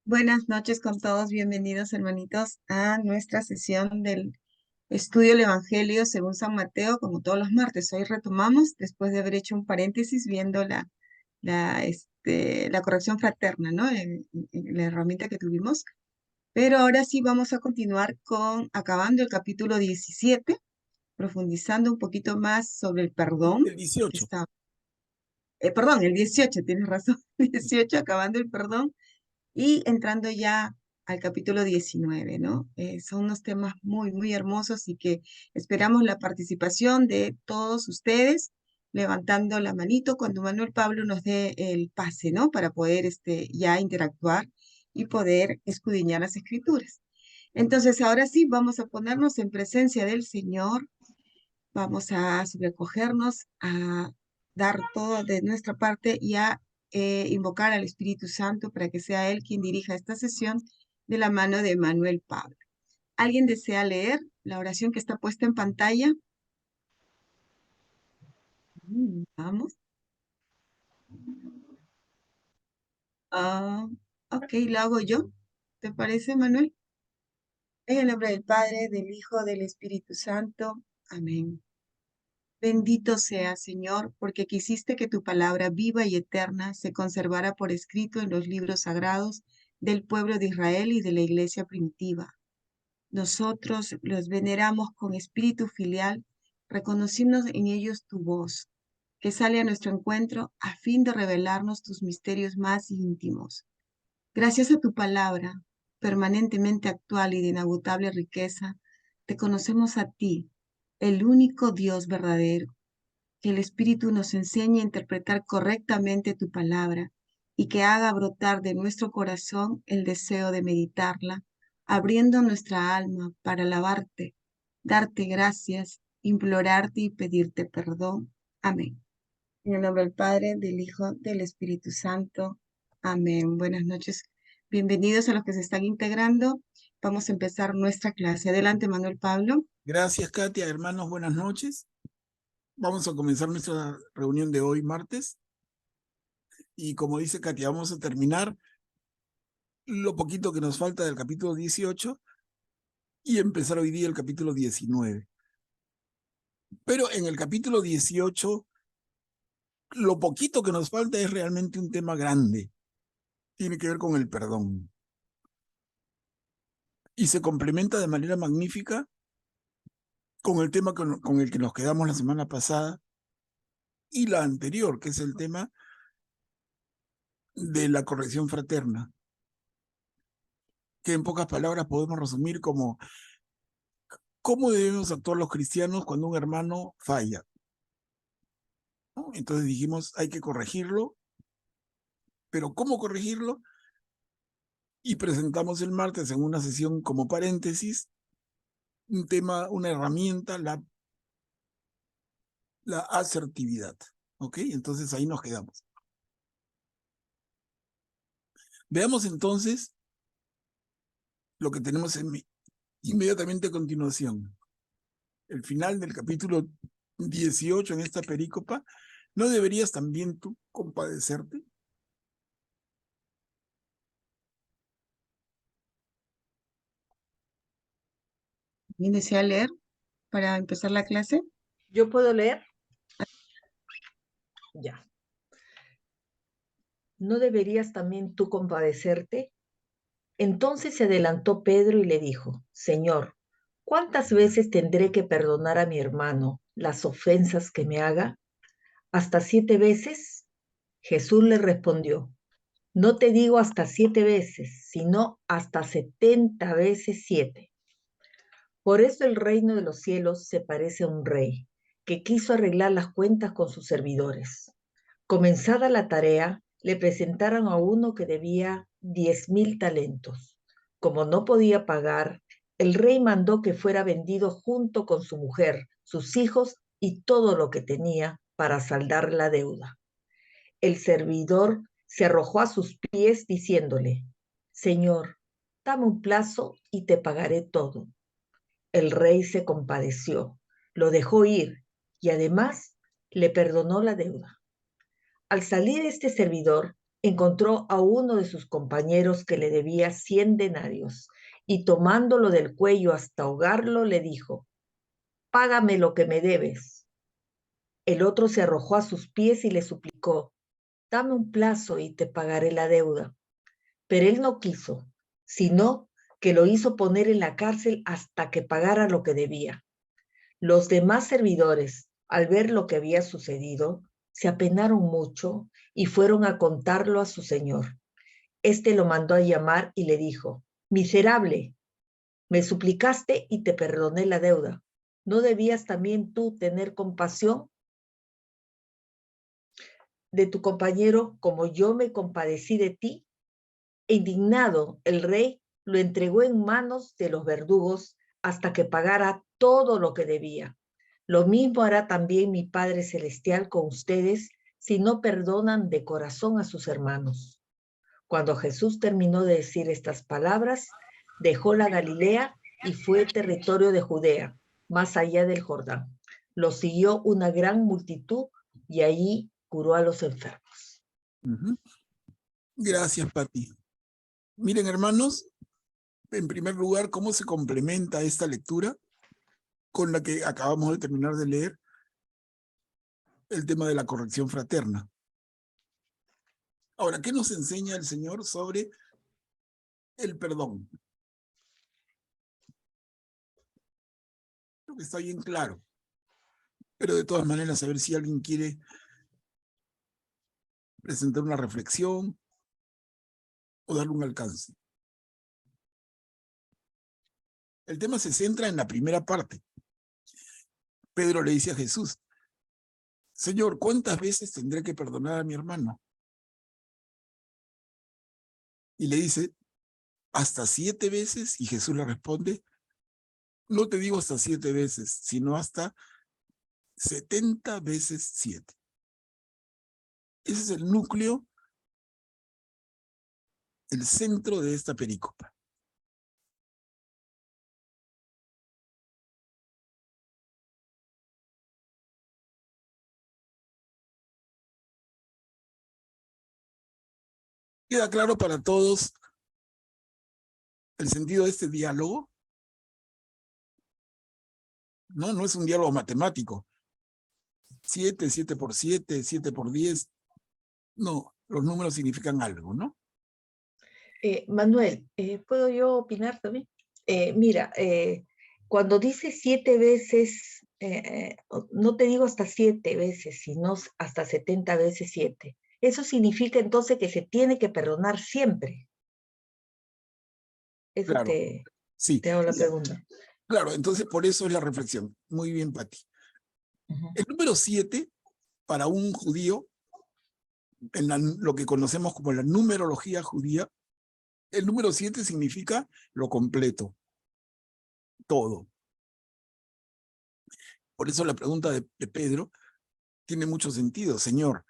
Buenas noches con todos, bienvenidos hermanitos a nuestra sesión del estudio del Evangelio según San Mateo, como todos los martes. Hoy retomamos, después de haber hecho un paréntesis, viendo la corrección fraterna, ¿no? En la herramienta que tuvimos. Pero ahora sí vamos a continuar acabando el capítulo 17, profundizando un poquito más sobre el perdón, El porque 18. perdón, el 18, tienes razón, 18, acabando el perdón. Y entrando ya al capítulo 19, ¿no? Son unos temas muy, muy hermosos y que esperamos la participación de todos ustedes, levantando la manito cuando Manuel Pablo nos dé el pase, ¿no? Para poder ya interactuar y poder escudriñar las escrituras. Entonces, ahora sí, vamos a ponernos en presencia del Señor, vamos a sobrecogernos, a dar todo de nuestra parte y a invocar al Espíritu Santo para que sea Él quien dirija esta sesión de la mano de Manuel Pablo. ¿Alguien desea leer la oración que está puesta en pantalla? Vamos. Ah, ok, lo hago yo. ¿Te parece, Manuel? En el nombre del Padre, del Hijo, del Espíritu Santo. Amén. Bendito sea, Señor, porque quisiste que tu palabra viva y eterna se conservara por escrito en los libros sagrados del pueblo de Israel y de la iglesia primitiva. Nosotros los veneramos con espíritu filial, reconociendo en ellos tu voz, que sale a nuestro encuentro a fin de revelarnos tus misterios más íntimos. Gracias a tu palabra, permanentemente actual y de inagotable riqueza, te conocemos a ti, el único Dios verdadero. Que el Espíritu nos enseñe a interpretar correctamente tu palabra y que haga brotar de nuestro corazón el deseo de meditarla, abriendo nuestra alma para alabarte, darte gracias, implorarte y pedirte perdón. Amén. En el nombre del Padre, del Hijo, del Espíritu Santo. Amén. Buenas noches. Bienvenidos a los que se están integrando. Vamos a empezar nuestra clase. Adelante, Manuel Pablo. Gracias, Katia. Hermanos, buenas noches. Vamos a comenzar nuestra reunión de hoy, martes. Y como dice Katia, vamos a terminar lo poquito que nos falta del capítulo 18 y empezar hoy día el capítulo 19. Pero en el capítulo 18, lo poquito que nos falta es realmente un tema grande. Tiene que ver con el perdón. Y se complementa de manera magnífica con el tema con el que nos quedamos la semana pasada y la anterior, que es el tema de la corrección fraterna, que en pocas palabras podemos resumir como cómo debemos actuar los cristianos cuando un hermano falla, ¿no? Entonces dijimos, hay que corregirlo, pero ¿cómo corregirlo? Y presentamos el martes en una sesión como paréntesis un tema, una herramienta, la asertividad. ¿Ok? Entonces ahí nos quedamos. Veamos entonces lo que tenemos inmediatamente a continuación. El final del capítulo 18 en esta perícopa. ¿No deberías también tú compadecerte? ¿Alguien desea leer para empezar la clase? ¿Yo puedo leer? Ya. ¿No deberías también tú compadecerte? Entonces se adelantó Pedro y le dijo, Señor, ¿cuántas veces tendré que perdonar a mi hermano las ofensas que me haga? ¿Hasta 7 veces? Jesús le respondió, no te digo hasta 7 veces, sino hasta 70 veces 7. Por eso el reino de los cielos se parece a un rey que quiso arreglar las cuentas con sus servidores. Comenzada la tarea, le presentaron a uno que debía 10,000 talentos. Como no podía pagar, el rey mandó que fuera vendido junto con su mujer, sus hijos y todo lo que tenía para saldar la deuda. El servidor se arrojó a sus pies diciéndole, Señor, dame un plazo y te pagaré todo. El rey se compadeció, lo dejó ir y además le perdonó la deuda. Al salir este servidor, encontró a uno de sus compañeros que le debía 100 denarios y tomándolo del cuello hasta ahogarlo, le dijo, págame lo que me debes. El otro se arrojó a sus pies y le suplicó, dame un plazo y te pagaré la deuda. Pero él no quiso, sino que lo hizo poner en la cárcel hasta que pagara lo que debía. Los demás servidores, al ver lo que había sucedido, se apenaron mucho y fueron a contarlo a su señor. Este lo mandó a llamar y le dijo, miserable, me suplicaste y te perdoné la deuda. ¿No debías también tú tener compasión de tu compañero como yo me compadecí de ti? Indignado, el rey lo entregó en manos de los verdugos hasta que pagara todo lo que debía. Lo mismo hará también mi Padre Celestial con ustedes si no perdonan de corazón a sus hermanos. Cuando Jesús terminó de decir estas palabras, dejó la Galilea y fue territorio de Judea, más allá del Jordán. Lo siguió una gran multitud y allí curó a los enfermos. Gracias, Pati. Miren, hermanos, en primer lugar, cómo se complementa esta lectura con la que acabamos de terminar de leer el tema de la corrección fraterna. Ahora, ¿qué nos enseña el Señor sobre el perdón? Creo que está bien claro, pero de todas maneras, a ver si alguien quiere presentar una reflexión o darle un alcance. El tema se centra en la primera parte. Pedro le dice a Jesús, Señor, ¿cuántas veces tendré que perdonar a mi hermano? Y le dice, ¿hasta 7 veces? Y Jesús le responde, no te digo hasta 7 veces, sino hasta 70 veces 7. Ese es el núcleo, el centro de esta perícopa. ¿Queda claro para todos el sentido de este diálogo? No, no es un diálogo matemático. 7, 7 por 7, 7 por 10. No, los números significan algo, ¿no? Manuel, ¿puedo yo opinar también? Mira, cuando dice 7 veces, no te digo hasta 7 veces, sino hasta 70 veces 7. Eso significa entonces que se tiene que perdonar siempre. Eso Claro, sí. te hago la pregunta. Claro, entonces por eso es la reflexión. Muy bien, Pati. El número 7, para un judío, en lo que conocemos como la numerología judía, el número 7 significa lo completo, todo. Por eso la pregunta de Pedro tiene mucho sentido. Señor,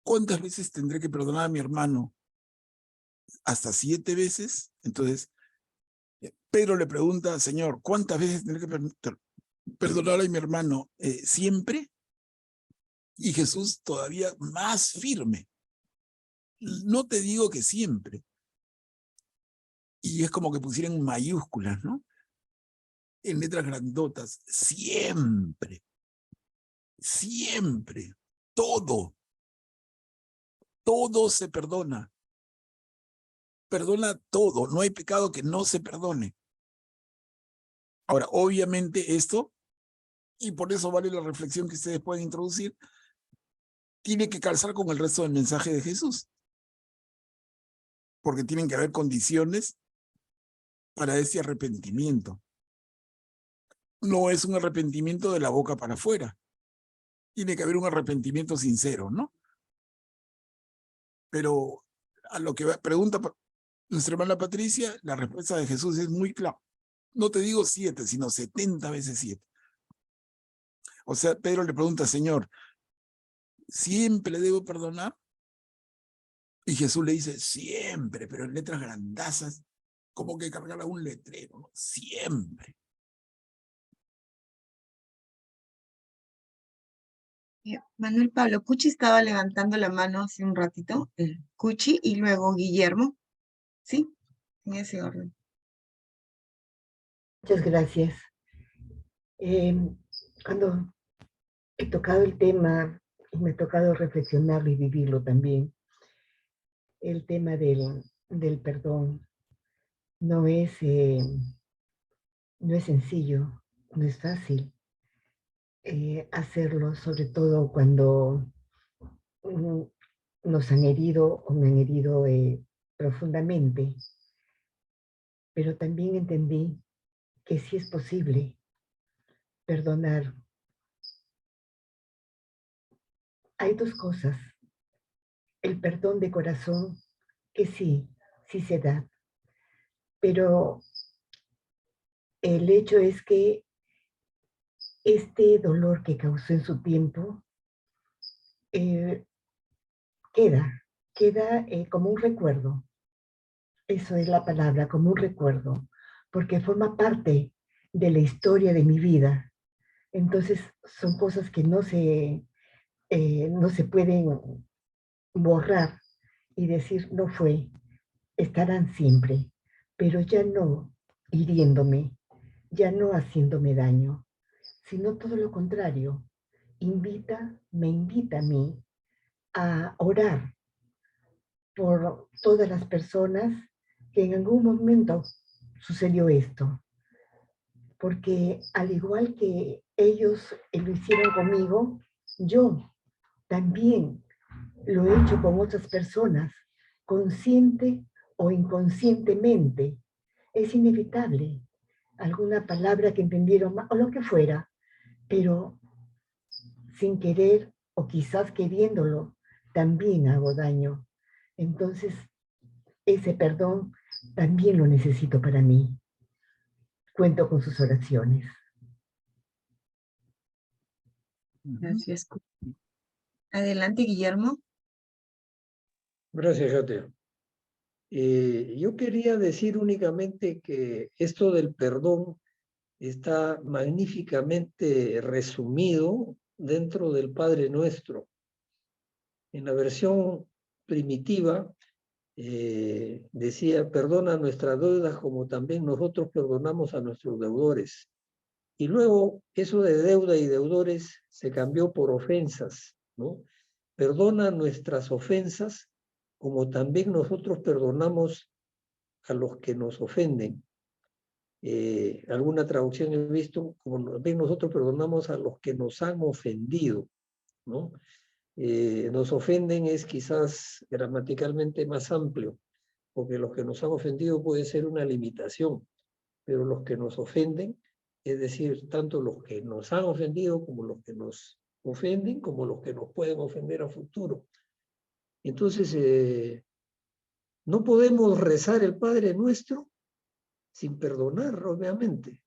¿cuántas veces tendré que perdonar a mi hermano? ¿Hasta 7 veces? Entonces, Pedro le pregunta, Señor, ¿cuántas veces tendré que perdonar a mi hermano? ¿Siempre? Y Jesús todavía más firme. No te digo que siempre. Y es como que pusieran en mayúsculas, ¿no? En letras grandotas. Siempre. Siempre. Todo. Todo se perdona. Perdona todo. No hay pecado que no se perdone. Ahora, obviamente esto, y por eso vale la reflexión que ustedes pueden introducir, tiene que calzar con el resto del mensaje de Jesús. Porque tienen que haber condiciones para ese arrepentimiento. No es un arrepentimiento de la boca para afuera. Tiene que haber un arrepentimiento sincero, ¿no? Pero a lo que pregunta nuestra hermana Patricia, la respuesta de Jesús es muy clara. No te digo 7, sino 70 veces 7. O sea, Pedro le pregunta, Señor, ¿siempre le debo perdonar? Y Jesús le dice, siempre, pero en letras grandazas, como que cargar a un letrero, ¿no? Siempre. Manuel Pablo, Cuchi estaba levantando la mano hace un ratito. Cuchi y luego Guillermo. ¿Sí? En ese orden. Muchas gracias. Cuando he tocado el tema, y me ha tocado reflexionarlo y vivirlo también, el tema del perdón no es sencillo, no es fácil hacerlo, sobre todo cuando mm, nos han herido o me han herido profundamente. Pero también entendí que sí es posible perdonar. Hay dos cosas. El perdón de corazón, que sí se da, pero el hecho es que este dolor que causó en su tiempo eh, queda como un recuerdo. Eso es la palabra, como un recuerdo, porque forma parte de la historia de mi vida. Entonces son cosas que no se pueden borrar y decir no fue, estarán siempre, pero ya no hiriéndome, ya no haciéndome daño, sino todo lo contrario. Me invita a mí a orar por todas las personas que en algún momento sucedió esto. Porque al igual que ellos lo hicieron conmigo, yo también lo he hecho con otras personas, consciente o inconscientemente. Es inevitable. Alguna palabra que entendieron mal, o lo que fuera, pero sin querer o quizás queriéndolo, también hago daño. Entonces, ese perdón también lo necesito para mí. Cuento con sus oraciones. Gracias. Adelante, Guillermo. Gracias, Jate. Yo quería decir únicamente que esto del perdón está magníficamente resumido dentro del Padre Nuestro. En la versión primitiva decía, perdona nuestras deudas como también nosotros perdonamos a nuestros deudores. Y luego eso de deuda y deudores se cambió por ofensas, ¿no? Perdona nuestras ofensas como también nosotros perdonamos a los que nos ofenden. Alguna traducción he visto, como también nosotros perdonamos a los que nos han ofendido, ¿no? Nos ofenden es quizás gramaticalmente más amplio, porque los que nos han ofendido puede ser una limitación, pero los que nos ofenden, es decir, tanto los que nos han ofendido como los que nos ofenden, como los que nos pueden ofender a futuro. Entonces, no podemos rezar el Padre Nuestro sin perdonar, obviamente.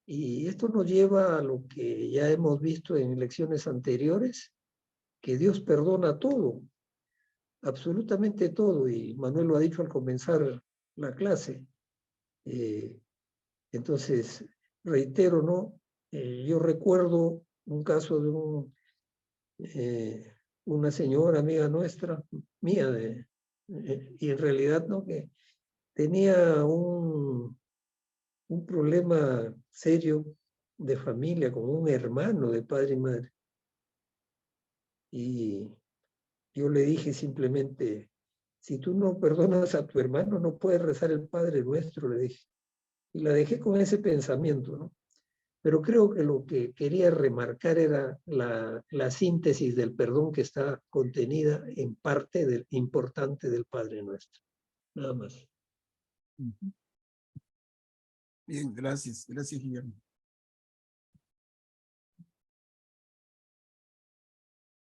Y esto nos lleva a lo que ya hemos visto en lecciones anteriores, que Dios perdona todo, absolutamente todo, y Manuel lo ha dicho al comenzar la clase. Entonces, reitero, ¿no? Yo recuerdo un caso de una señora amiga nuestra, mía, y en realidad, ¿no? Que tenía un problema serio de familia con un hermano de padre y madre. Y yo le dije simplemente, si tú no perdonas a tu hermano, no puedes rezar el Padre Nuestro, le dije. Y la dejé con ese pensamiento, ¿no? Pero creo que lo que quería remarcar era la síntesis del perdón que está contenida en parte importante del Padre Nuestro. Nada más. Bien, gracias. Gracias, Guillermo.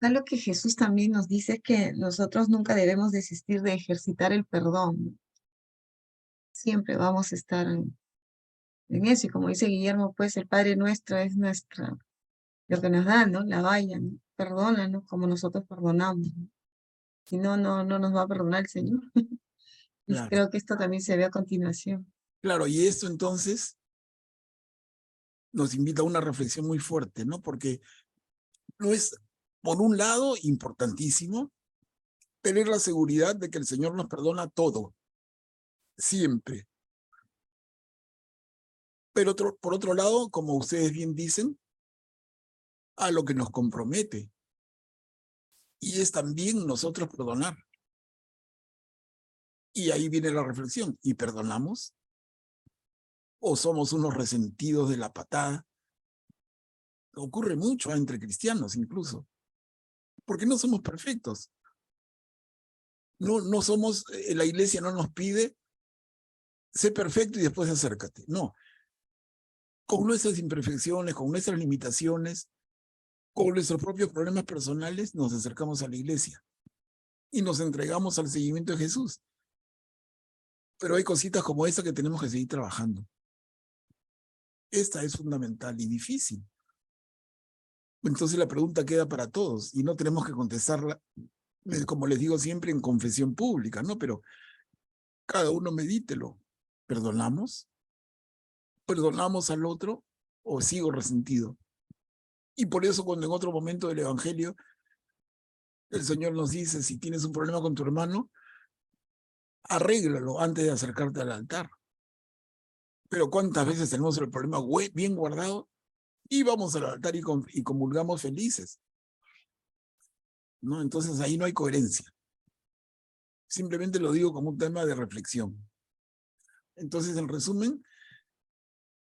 Algo que Jesús también nos dice es que nosotros nunca debemos desistir de ejercitar el perdón. Siempre vamos a estar en eso. Y como dice Guillermo, pues el Padre Nuestro es lo que nos da, ¿no? La valla, ¿no? Perdónanos como nosotros perdonamos, ¿no? Si no, no nos va a perdonar el Señor. Y Claro. creo que esto también se ve a continuación. Claro, y esto entonces nos invita a una reflexión muy fuerte, ¿no? Porque no es Por un lado, importantísimo, tener la seguridad de que el Señor nos perdona todo, siempre. Pero por otro lado, como ustedes bien dicen, a lo que nos compromete. Y es también nosotros perdonar. Y ahí viene la reflexión. ¿Y perdonamos? ¿O somos unos resentidos de la patada? Ocurre mucho entre cristianos incluso. Porque no somos perfectos. No somos, la iglesia no nos pide, sé perfecto y después acércate. No. Con nuestras imperfecciones, con nuestras limitaciones, con nuestros propios problemas personales, nos acercamos a la iglesia y nos entregamos al seguimiento de Jesús. Pero hay cositas como esta que tenemos que seguir trabajando. Esta es fundamental y difícil. Entonces la pregunta queda para todos y no tenemos que contestarla, como les digo siempre, en confesión pública, ¿no? Pero cada uno medítelo. ¿Perdonamos? ¿Perdonamos al otro o sigo resentido? Y por eso cuando en otro momento del Evangelio el Señor nos dice, si tienes un problema con tu hermano, arréglalo antes de acercarte al altar. Pero ¿cuántas veces tenemos el problema bien guardado y vamos al altar y comulgamos felices? ¿No? Entonces ahí no hay coherencia. Simplemente lo digo como un tema de reflexión. Entonces, en resumen,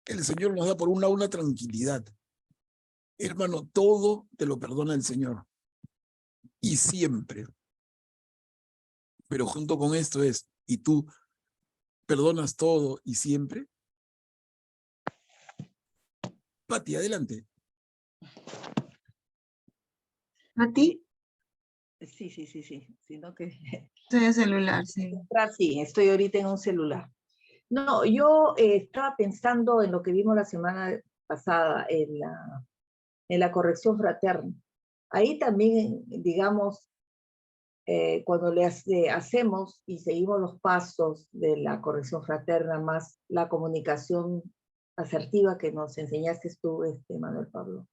el Señor nos da por un lado una tranquilidad. Hermano, todo te lo perdona el Señor. Y siempre. Pero junto con esto es, ¿y tú perdonas todo y siempre? Pati, adelante. ¿A ti? Sí. Sino que Estoy en celular, sí. sí, estoy ahorita en un celular. No, yo estaba pensando en lo que vimos la semana pasada, en la corrección fraterna. Ahí también, digamos, cuando hacemos y seguimos los pasos de la corrección fraterna, más la comunicación asertiva que nos enseñaste tú, Manuel Pablo.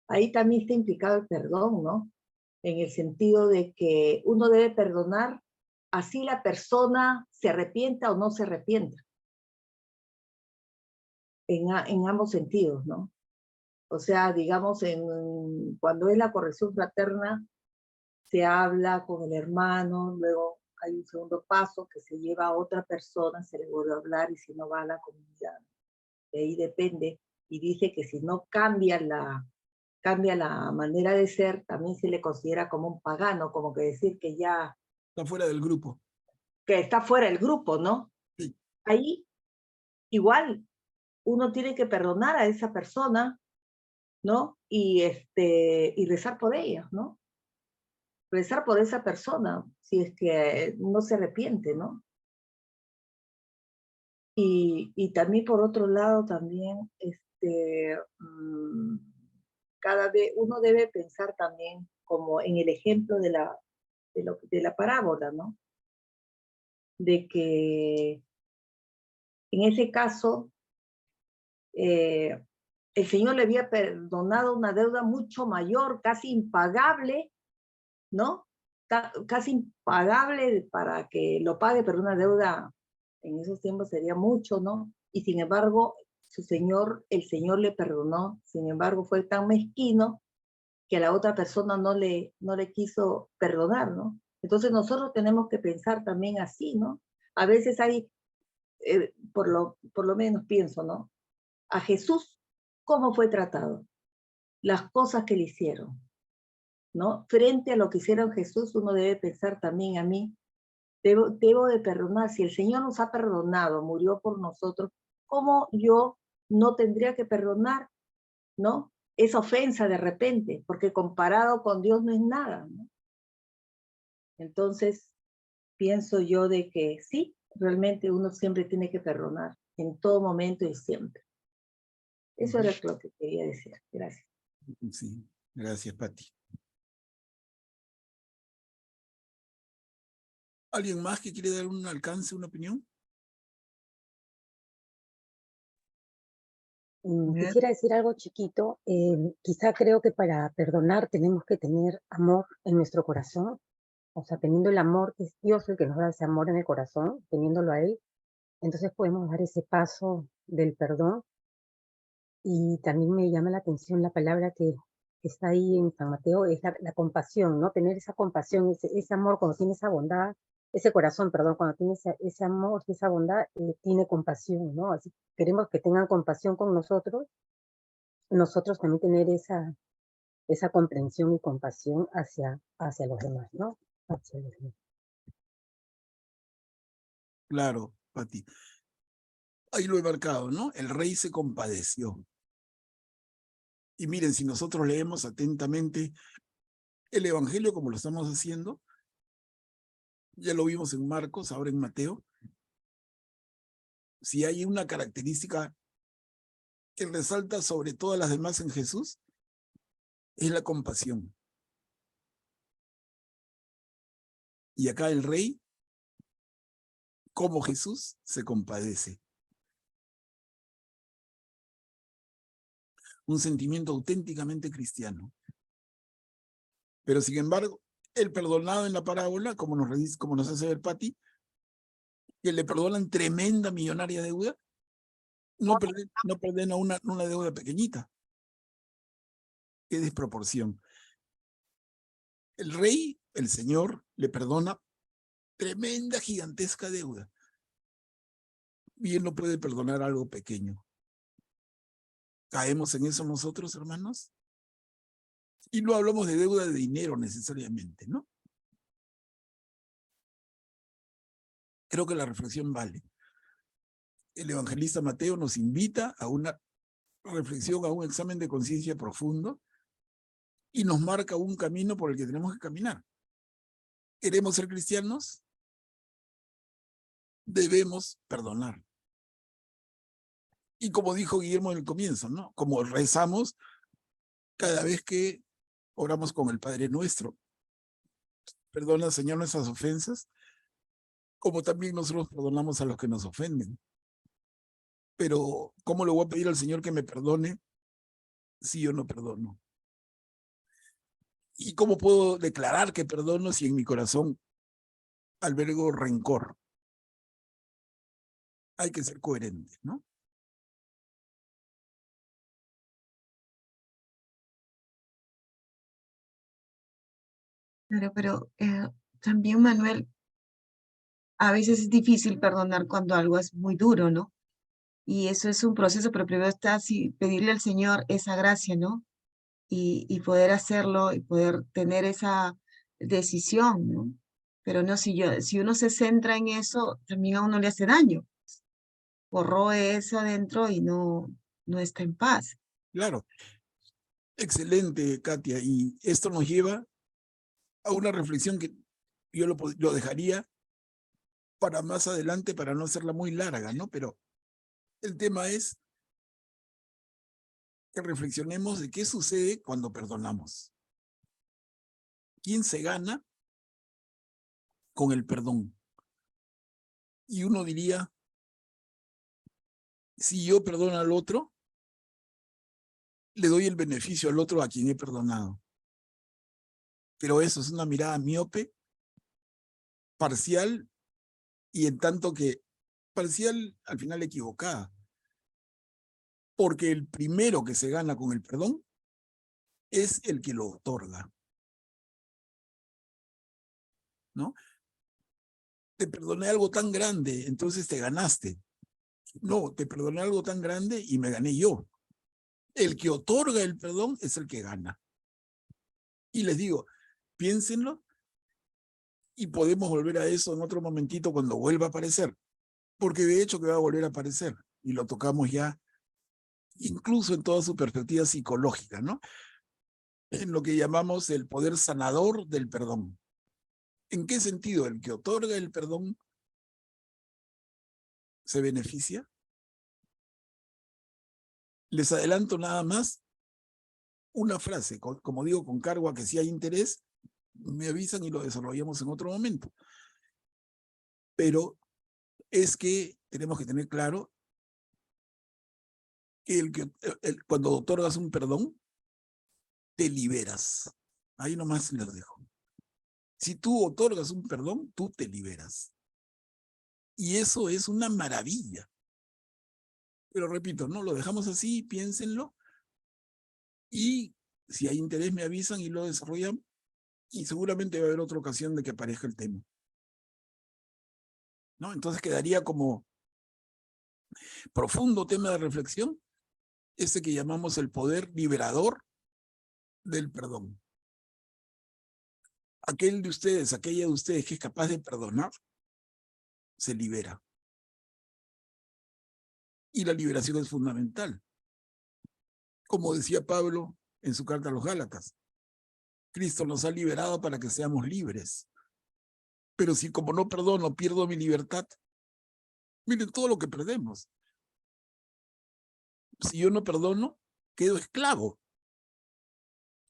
Ahí también está implicado el perdón, ¿no? En el sentido de que uno debe perdonar así la persona se arrepienta o no se arrepienta. En ambos sentidos, ¿no? O sea, digamos, cuando es la corrección fraterna, se habla con el hermano, luego hay un segundo paso que se lleva a otra persona, se le vuelve a hablar y si no va a la comunidad. De ahí depende. Y dice que si no cambia la manera de ser, también se le considera como un pagano, como que decir que ya... Está fuera del grupo. Que está fuera del grupo, ¿no? Sí. Ahí, igual, uno tiene que perdonar a esa persona, ¿no? Y rezar por ella, ¿no? Rezar por esa persona, si es que no se arrepiente, ¿no? Y también por otro lado, también, cada vez uno debe pensar también como en el ejemplo de la parábola, ¿no? De que en ese caso, el Señor le había perdonado una deuda mucho mayor, casi impagable, ¿no? Casi impagable para que lo pague, pero una deuda en esos tiempos sería mucho, ¿no? Y sin embargo, el Señor le perdonó, sin embargo fue tan mezquino que a la otra persona no le quiso perdonar, ¿no? Entonces nosotros tenemos que pensar también así, ¿no? A veces hay, por lo menos pienso, ¿no? A Jesús, ¿cómo fue tratado? Las cosas que le hicieron, ¿no? Frente a lo que hicieron Jesús, uno debe pensar también a mí, debo de perdonar. Si el Señor nos ha perdonado, murió por nosotros, ¿cómo yo no tendría que perdonar, ¿no? Esa ofensa de repente, porque comparado con Dios no es nada, ¿no? Entonces, pienso yo de que sí, realmente uno siempre tiene que perdonar, en todo momento y siempre. Eso era lo que quería decir. Gracias. Sí, gracias, Pati. ¿Alguien más que quiere dar un alcance, una opinión? Quisiera decir algo chiquito. Quizá creo que para perdonar tenemos que tener amor en nuestro corazón. O sea, teniendo el amor, que es Dios el que nos da ese amor en el corazón, teniéndolo a Él, entonces podemos dar ese paso del perdón. Y también me llama la atención la palabra que está ahí en San Mateo, es la compasión, ¿no? Tener esa compasión, ese amor, cuando tiene esa bondad, ese corazón, perdón, cuando tiene ese amor, esa bondad, tiene compasión, ¿no? Así queremos que tengan compasión con nosotros también tener esa comprensión y compasión hacia los demás, ¿no? Hacia los demás. Claro, Pati. Ahí lo he marcado, ¿no? El rey se compadeció. Y miren, si nosotros leemos atentamente el Evangelio como lo estamos haciendo, ya lo vimos en Marcos, ahora en Mateo, si hay una característica que resalta sobre todas las demás en Jesús, es la compasión. Y acá el rey, como Jesús, se compadece. Un sentimiento auténticamente cristiano. Pero sin embargo, el perdonado en la parábola, como nos hace ver Pati, que le perdonan tremenda millonaria deuda, no perdona una deuda pequeñita. Qué desproporción. El rey, el Señor, le perdona tremenda, gigantesca deuda. Y él no puede perdonar algo pequeño. ¿Caemos en eso nosotros, hermanos? Y no hablamos de deuda de dinero necesariamente, ¿no? Creo que la reflexión vale. El evangelista Mateo nos invita a una reflexión, a un examen de conciencia profundo y nos marca un camino por el que tenemos que caminar. ¿Queremos ser cristianos? Debemos perdonar. Y como dijo Guillermo en el comienzo, ¿no? Como rezamos cada vez que oramos con el Padre Nuestro. Perdona, Señor, nuestras ofensas, como también nosotros perdonamos a los que nos ofenden. Pero, ¿cómo le voy a pedir al Señor que me perdone si yo no perdono? ¿Y cómo puedo declarar que perdono si en mi corazón albergo rencor? Hay que ser coherente, ¿no? Claro, pero también, Manuel, a veces es difícil perdonar cuando algo es muy duro, ¿no? Y eso es un proceso, pero primero está así, pedirle al Señor esa gracia, ¿no? Y poder hacerlo y poder tener esa decisión, ¿no? Pero no, si uno se centra en eso, también a uno le hace daño. Corroe eso adentro y no está en paz. Claro. Excelente, Katia. Y esto nos lleva a una reflexión que yo lo dejaría para más adelante, para no hacerla muy larga, ¿no? Pero el tema es que reflexionemos de qué sucede cuando perdonamos. ¿Quién se gana con el perdón? Y uno diría, si yo perdono al otro, le doy el beneficio al otro a quien he perdonado. Pero eso es una mirada miope, parcial, y en tanto que parcial, al final equivocada. Porque el primero que se gana con el perdón es el que lo otorga, ¿no? Te perdoné algo tan grande, entonces te ganaste. No, te perdoné algo tan grande y me gané yo. El que otorga el perdón es el que gana. Y les digo, piénsenlo y podemos volver a eso en otro momentito cuando vuelva a aparecer. Porque de hecho que va a volver a aparecer y lo tocamos ya incluso en toda su perspectiva psicológica, ¿no? En lo que llamamos el poder sanador del perdón. ¿En qué sentido? El que otorga el perdón se beneficia. Les adelanto nada más una frase, como digo, con cargo a que si hay interés, me avisan y lo desarrollamos en otro momento. Pero es que tenemos que tener claro que cuando otorgas un perdón, te liberas. Ahí nomás les dejo. Si tú otorgas un perdón, tú te liberas. Y eso es una maravilla. Pero repito, no lo dejamos así, piénsenlo. Y si hay interés me avisan y lo desarrollan. Y seguramente va a haber otra ocasión de que aparezca el tema, ¿no? Entonces quedaría como profundo tema de reflexión ese que llamamos el poder liberador del perdón. Aquel de ustedes, aquella de ustedes que es capaz de perdonar, se libera. Y la liberación es fundamental. Como decía Pablo en su carta a los Gálatas, Cristo nos ha liberado para que seamos libres. Pero si como no perdono, pierdo mi libertad, miren todo lo que perdemos. Si yo no perdono, quedo esclavo.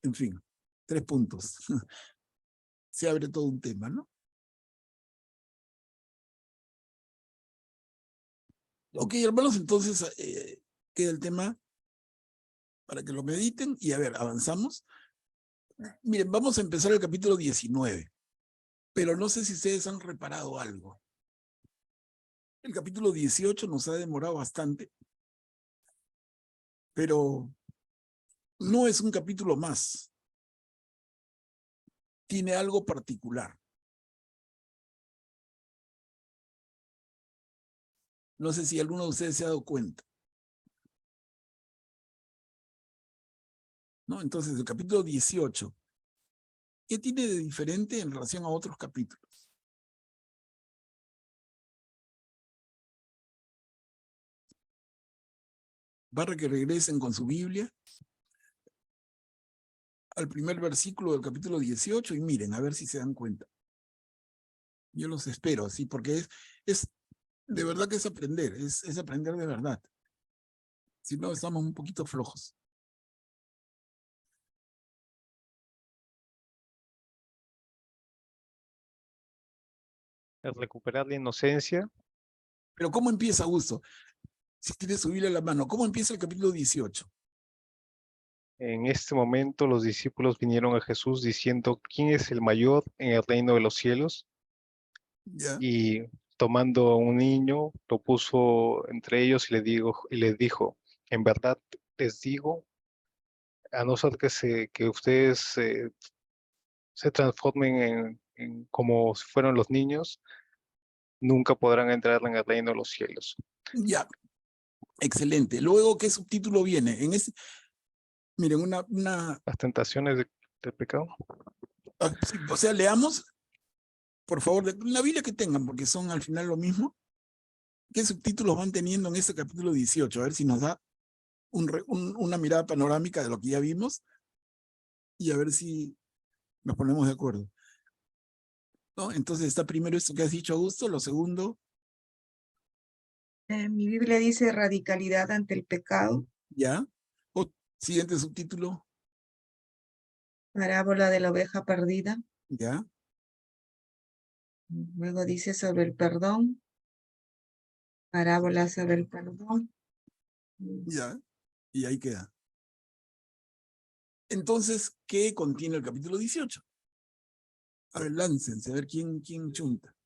En fin, 3 puntos. Se abre todo un tema, ¿no? Ok, hermanos, entonces queda el tema para que lo mediten y a ver, avanzamos. Miren, vamos a empezar el capítulo 19, pero no sé si ustedes han reparado algo. El capítulo 18 nos ha demorado bastante, pero no es un capítulo más. Tiene algo particular. No sé si alguno de ustedes se ha dado cuenta. ¿No? Entonces, el capítulo 18, ¿qué tiene de diferente en relación a otros capítulos? Para que regresen con su Biblia al primer versículo del capítulo 18 y miren, a ver si se dan cuenta. Yo los espero, así, porque es de verdad que es aprender, es aprender de verdad. Si no, estamos un poquito flojos. El recuperar la inocencia. Pero ¿cómo empieza, Augusto? Si tienes su Biblia en la mano, ¿cómo empieza el capítulo 18? En este momento los discípulos vinieron a Jesús diciendo, ¿quién es el mayor en el reino de los cielos? ¿Ya? Y tomando a un niño, lo puso entre ellos y les dijo, en verdad les digo, a no ser que ustedes se transformen en como si fueran los niños, nunca podrán entrar en el reino de los cielos. Ya, excelente. Luego, ¿qué subtítulo viene? Miren, Las tentaciones del pecado. sí, o sea, leamos, por favor, la Biblia que tengan, porque son al final lo mismo. ¿Qué subtítulos van teniendo en este capítulo 18? A ver si nos da una mirada panorámica de lo que ya vimos y a ver si nos ponemos de acuerdo. ¿No? Entonces está primero esto que has dicho, Augusto, lo segundo. Mi Biblia dice radicalidad ante el pecado, Ya. Siguiente subtítulo. parábola de la oveja perdida. Ya. Luego dice sobre el perdón, parábola sobre el perdón. Ya. Y ahí queda. Entonces, ¿qué contiene el capítulo 18? A ver, láncense, a ver quién chunta.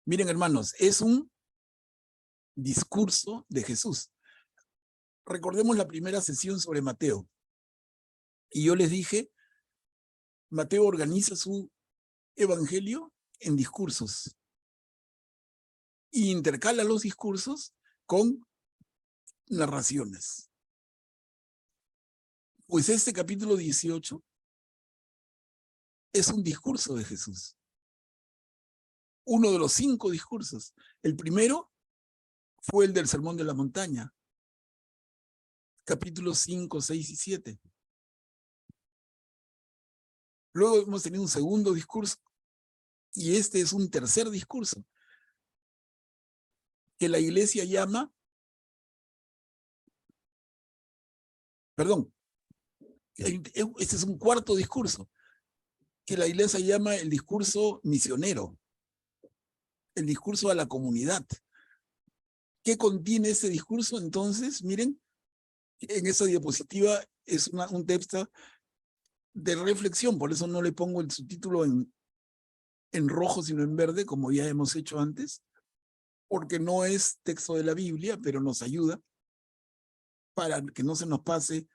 Miren, hermanos, es un discurso de Jesús. Recordemos la primera sesión sobre Mateo. Y yo les dije, Mateo organiza su evangelio en discursos. Y intercala los discursos con narraciones. Pues este capítulo 18 es un discurso de Jesús. Uno de los 5 discursos. El primero fue el del Sermón de la Montaña, capítulos 5, 6 y 7. Luego hemos tenido un segundo discurso y este es un tercer discurso que la iglesia llama, perdón, este es un cuarto discurso que la iglesia llama el discurso misionero, el discurso a la comunidad. ¿Qué contiene ese discurso? Entonces, miren, en esa diapositiva es un texto de reflexión, por eso no le pongo el subtítulo en rojo, sino en verde, como ya hemos hecho antes, porque no es texto de la Biblia, pero nos ayuda para que no se nos pase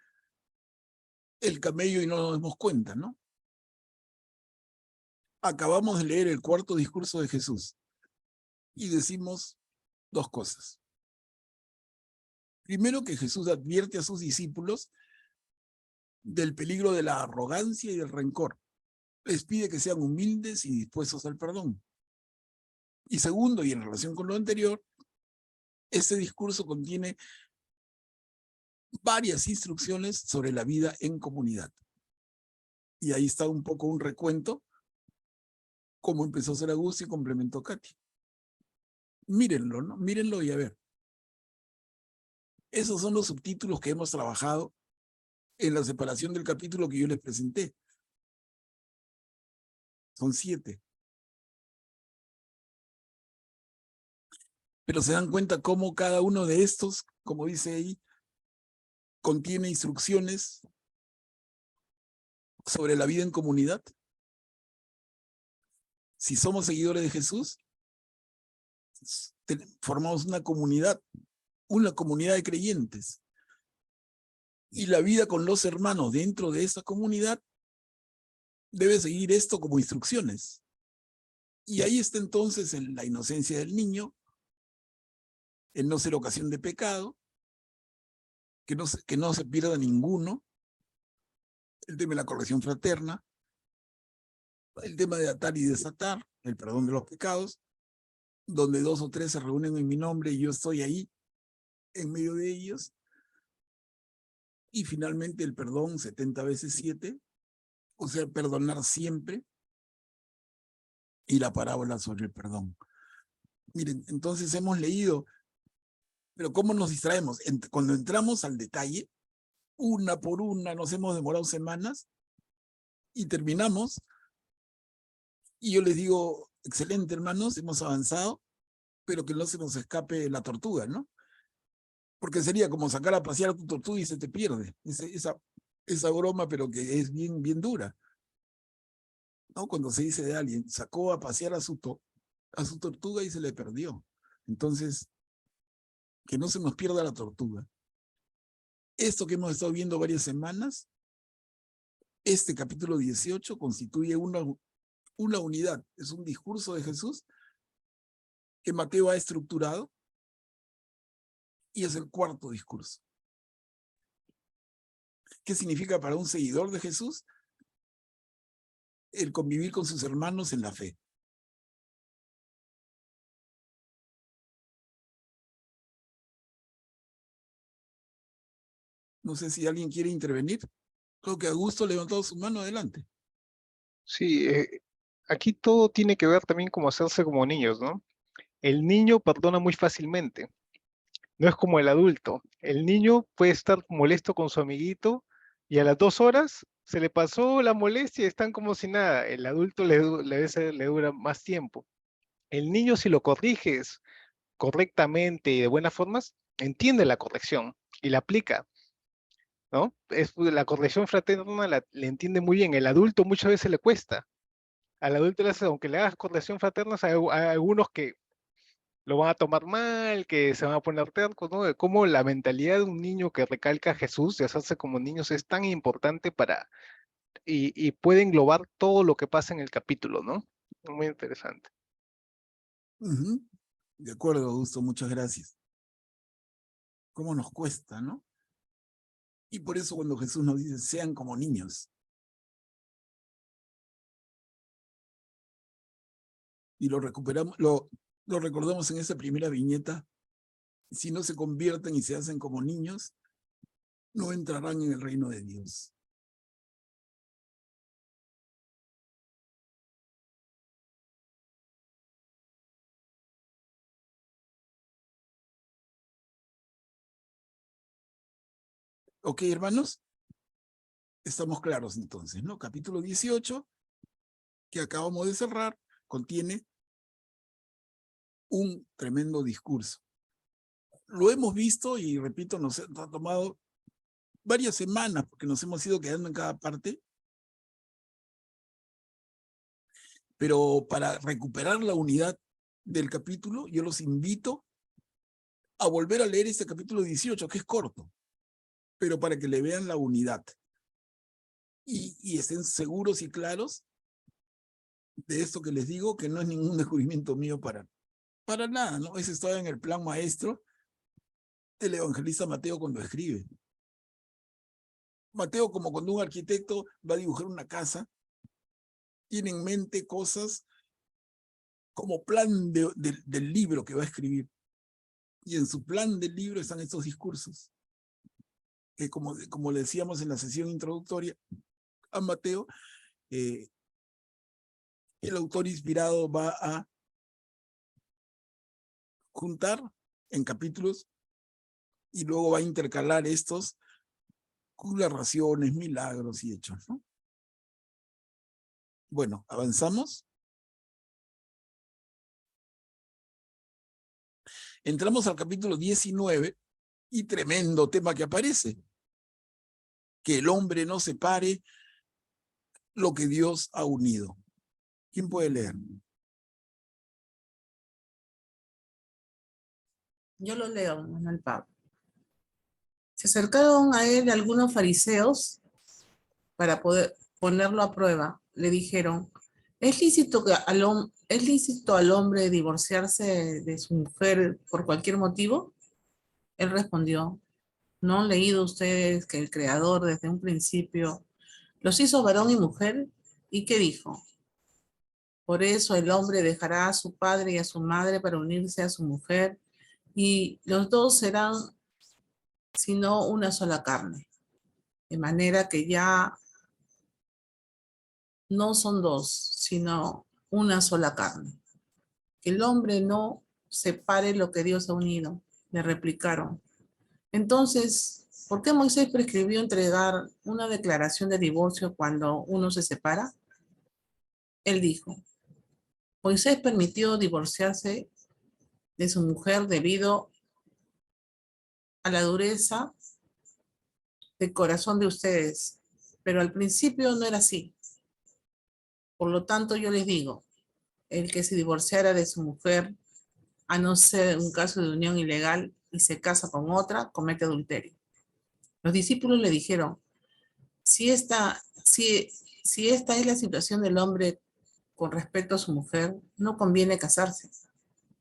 el camello y no nos demos cuenta, ¿no? Acabamos de leer el cuarto discurso de Jesús y decimos dos cosas. Primero, que Jesús advierte a sus discípulos del peligro de la arrogancia y del rencor. Les pide que sean humildes y dispuestos al perdón. Y segundo, y en relación con lo anterior, este discurso contiene varias instrucciones sobre la vida en comunidad. Y ahí está un poco un recuento, cómo empezó Saragusti y complementó Katy. Mírenlo, ¿no? Mírenlo y a ver. Esos son los subtítulos que hemos trabajado en la separación del capítulo que yo les presenté. Son 7. Pero se dan cuenta cómo cada uno de estos, como dice ahí, contiene instrucciones sobre la vida en comunidad. Si somos seguidores de Jesús, formamos una comunidad de creyentes. Y la vida con los hermanos dentro de esa comunidad debe seguir esto como instrucciones. Y ahí está entonces la inocencia del niño, el no ser ocasión de pecado, que no se pierda ninguno, el tema de la corrección fraterna, el tema de atar y desatar, el perdón de los pecados, donde 2 o 3 se reúnen en mi nombre y yo estoy ahí, en medio de ellos. Y finalmente el perdón 70 veces 7, o sea, perdonar siempre, y la parábola sobre el perdón. Miren, entonces hemos leído, pero ¿cómo nos distraemos? Cuando entramos al detalle, una por una, nos hemos demorado semanas y terminamos. Y yo les digo, excelente, hermanos, hemos avanzado, pero que no se nos escape la tortuga, ¿no? Porque sería como sacar a pasear a tu tortuga y se te pierde. Esa broma, pero que es bien, bien dura, ¿no? Cuando se dice de alguien, sacó a pasear a su tortuga y se le perdió. Entonces, que no se nos pierda la tortuga. Esto que hemos estado viendo varias semanas, este capítulo 18 constituye una unidad. Es un discurso de Jesús que Mateo ha estructurado y es el cuarto discurso. ¿Qué significa para un seguidor de Jesús? El convivir con sus hermanos en la fe. No sé si alguien quiere intervenir. Creo que Augusto ha levantado su mano. Adelante. Sí, aquí todo tiene que ver también como hacerse como niños, ¿no? El niño perdona muy fácilmente, no es como el adulto. El niño puede estar molesto con su amiguito y a las 2 horas se le pasó la molestia y están como si nada. El adulto le dura más tiempo. El niño, si lo corriges correctamente y de buenas formas, entiende la corrección y la aplica, ¿no? La corrección fraterna le entiende muy bien. El adulto muchas veces le cuesta. Al adulto, aunque le hagas corrección fraterna, hay algunos que lo van a tomar mal, que se van a poner tercos, ¿no? De cómo la mentalidad de un niño que recalca a Jesús, de hacerse como niños, es tan importante y puede englobar todo lo que pasa en el capítulo, ¿no? Muy interesante. De acuerdo, Augusto, muchas gracias. ¿Cómo nos cuesta, no? Y por eso cuando Jesús nos dice, sean como niños. Y lo recuperamos, lo recordamos en esa primera viñeta. Si no se convierten y se hacen como niños, no entrarán en el reino de Dios. Ok, hermanos, estamos claros entonces, ¿no? Capítulo 18, que acabamos de cerrar, contiene un tremendo discurso. lo hemos visto y repito, nos ha tomado varias semanas porque nos hemos ido quedando en cada parte. Pero para recuperar la unidad del capítulo, yo los invito a volver a leer este capítulo 18, que es corto, pero para que le vean la unidad y estén seguros y claros de esto que les digo, que no es ningún descubrimiento mío para nada, ¿no? Ese estaba en el plan maestro del evangelista Mateo cuando escribe. Mateo, como cuando un arquitecto va a dibujar una casa, tiene en mente cosas como plan del libro que va a escribir. Y en su plan del libro están estos discursos, que como le decíamos en la sesión introductoria a Mateo, el autor inspirado va a juntar en capítulos y luego va a intercalar estos con narraciones, milagros y hechos, ¿no? Bueno, avanzamos. Entramos al capítulo 19 y tremendo tema que aparece. Que el hombre no separe lo que Dios ha unido. ¿Quién puede leer? Yo lo leo, Manuel Pablo. Se acercaron a él algunos fariseos para poder ponerlo a prueba. Le dijeron, ¿es lícito al hombre divorciarse de su mujer por cualquier motivo? Él respondió, ¿no han leído ustedes que el Creador desde un principio los hizo varón y mujer? ¿Y qué dijo? Por eso el hombre dejará a su padre y a su madre para unirse a su mujer, y los dos serán sino una sola carne. De manera que ya no son dos, sino una sola carne. Que el hombre no separe lo que Dios ha unido, le replicaron. Entonces, ¿por qué Moisés prescribió entregar una declaración de divorcio cuando uno se separa? Él dijo, Moisés permitió divorciarse de su mujer debido a la dureza de corazón de ustedes, pero al principio no era así. Por lo tanto, yo les digo, el que se divorciara de su mujer, a no ser un caso de unión ilegal y se casa con otra, comete adulterio. Los discípulos le dijeron, si esta es la situación del hombre con respecto a su mujer, no conviene casarse.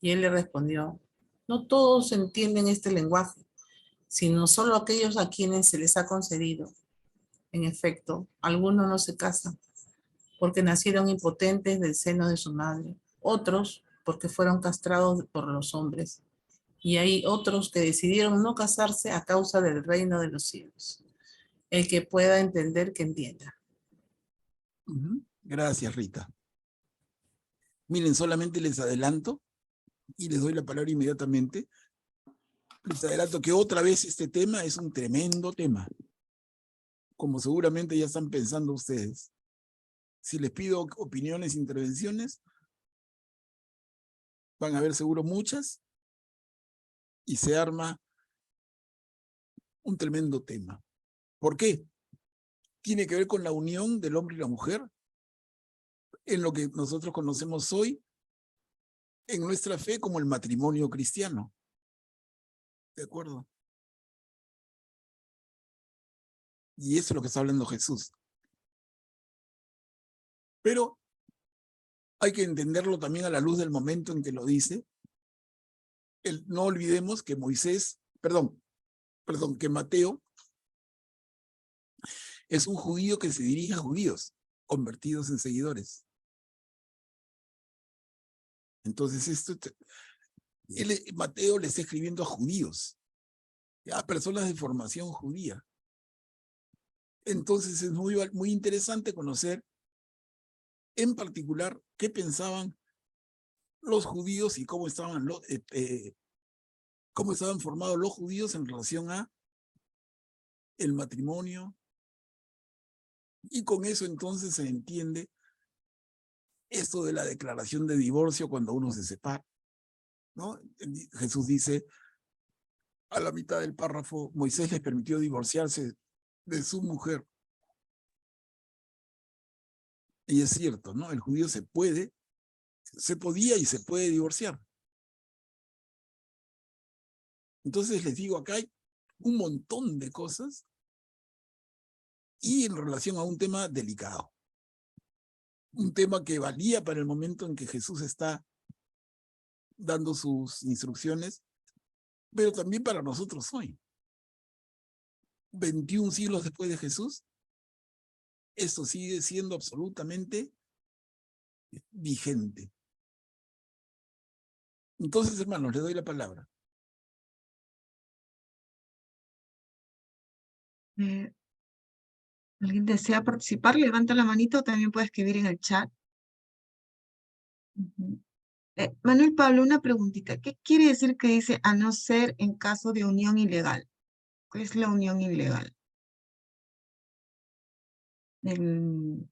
Y él le respondió, no todos entienden este lenguaje, sino solo aquellos a quienes se les ha concedido. En efecto, algunos no se casan porque nacieron impotentes del seno de su madre, otros porque fueron castrados por los hombres, y hay otros que decidieron no casarse a causa del reino de los cielos. El que pueda entender, que entienda. Gracias, Rita. Miren, solamente les adelanto y les doy la palabra inmediatamente. Les adelanto que otra vez este tema es un tremendo tema, como seguramente ya están pensando ustedes. Si les pido opiniones, intervenciones, van a haber seguro muchas y se arma un tremendo tema. ¿Por qué? Tiene que ver con la unión del hombre y la mujer en lo que nosotros conocemos hoy en nuestra fe como el matrimonio cristiano. ¿De acuerdo? Y eso es lo que está hablando Jesús. Pero hay que entenderlo también a la luz del momento en que lo dice. No olvidemos que que Mateo es un judío que se dirige a judíos convertidos en seguidores. Entonces, Mateo le está escribiendo a judíos, a personas de formación judía. Entonces es muy interesante conocer en particular qué pensaban los judíos y cómo estaban formados los judíos en relación a el matrimonio. Y con eso entonces se entiende esto de la declaración de divorcio cuando uno se separa, ¿no? Jesús dice, a la mitad del párrafo, Moisés les permitió divorciarse de su mujer. Y es cierto, ¿no? El judío se podía y se puede divorciar. Entonces les digo, acá hay un montón de cosas y en relación a un tema delicado. Un tema que valía para el momento en que Jesús está dando sus instrucciones, pero también para nosotros hoy. 21 siglos después de Jesús, esto sigue siendo absolutamente vigente. Entonces, hermanos, les doy la palabra. ¿Alguien desea participar? Levanta la manito, también puede escribir en el chat. Ujú. Manuel Pablo, una preguntita. ¿Qué quiere decir que dice a no ser en caso de unión ilegal? ¿Qué es la unión ilegal?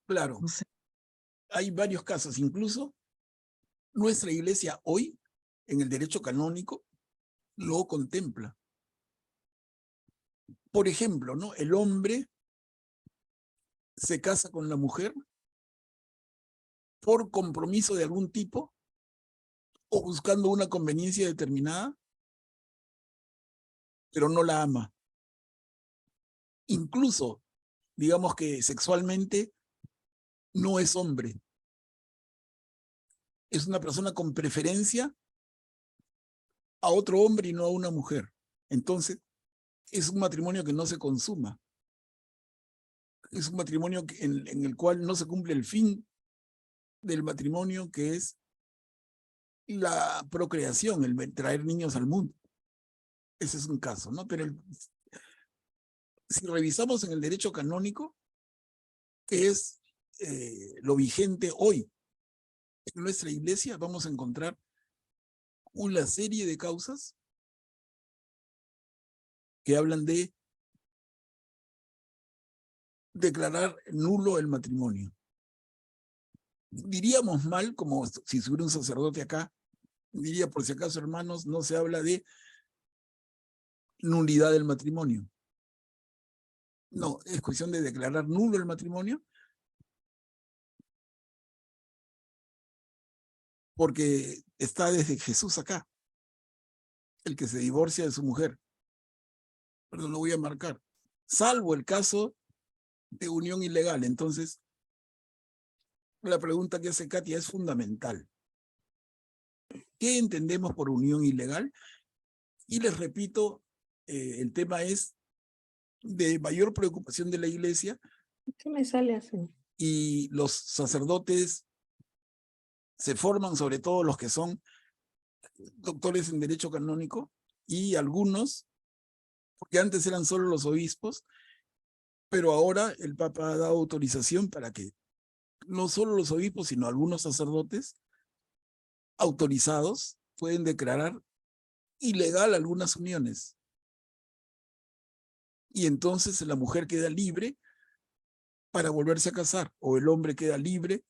Claro, No sé. hay varios casos, incluso nuestra iglesia hoy, en el derecho canónico, lo contempla. Por ejemplo, ¿no? El hombre se casa con la mujer por compromiso de algún tipo o buscando una conveniencia determinada, pero no la ama. Incluso, digamos que sexualmente no es hombre. Es una persona con preferencia a otro hombre y no a una mujer. Entonces, es un matrimonio que no se consuma. Es un matrimonio en el cual no se cumple el fin del matrimonio, que es la procreación, el traer niños al mundo. Ese es un caso, ¿no? Pero si revisamos en el derecho canónico, que es lo vigente hoy en nuestra iglesia, vamos a encontrar una serie de causas que hablan de declarar nulo el matrimonio. Diríamos mal, como si hubiera un sacerdote acá, diría, por si acaso, hermanos, no se habla de nulidad del matrimonio. No, es cuestión de declarar nulo el matrimonio, porque está desde Jesús acá, el que se divorcia de su mujer. Pero lo voy a marcar. Salvo el caso de unión ilegal. Entonces, la pregunta que hace Katia es fundamental. ¿Qué entendemos por unión ilegal? Y les repito, el tema es de mayor preocupación de la iglesia. ¿Qué me sale así? Y los sacerdotes se forman, sobre todo los que son doctores en derecho canónico, y algunos, porque antes eran solo los obispos, pero ahora el Papa ha dado autorización para que no solo los obispos, sino algunos sacerdotes autorizados pueden declarar ilegal algunas uniones. Y entonces la mujer queda libre para volverse a casar, o el hombre queda libre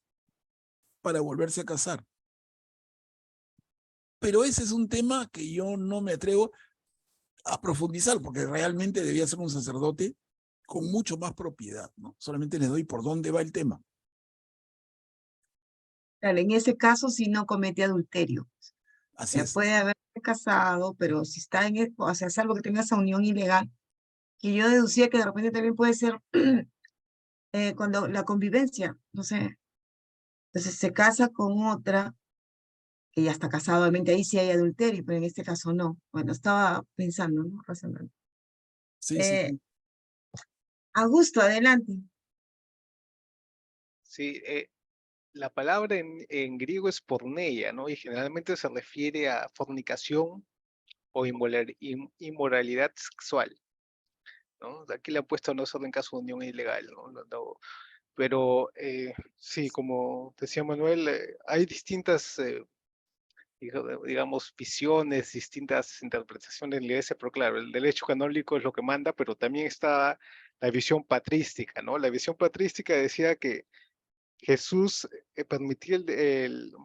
para volverse a casar. Pero ese es un tema que yo no me atrevo a profundizar, porque realmente debía ser un sacerdote con mucho más propiedad, ¿no? Solamente les doy por dónde va el tema. Claro, en ese caso sí no comete adulterio. Así es. Puede haberse casado, pero si está o sea, salvo que tenga esa unión ilegal, que yo deducía que de repente también puede ser cuando la convivencia, no sé, entonces se casa con otra que ya está casado, obviamente ahí sí hay adulterio, pero en este caso no. Bueno, estaba pensando, ¿no? Razonando. Sí, sí. Augusto, adelante. Sí, la palabra en griego es porneia, ¿no? Y generalmente se refiere a fornicación o inmoralidad sexual, ¿no? Aquí le han puesto no solo en caso de unión ilegal, ¿no? Pero sí, como decía Manuel, hay distintas, digamos, visiones, distintas interpretaciones de la iglesia, pero claro, el derecho canónico es lo que manda, pero también está la visión patrística, ¿no? La visión patrística decía que Jesús permitía el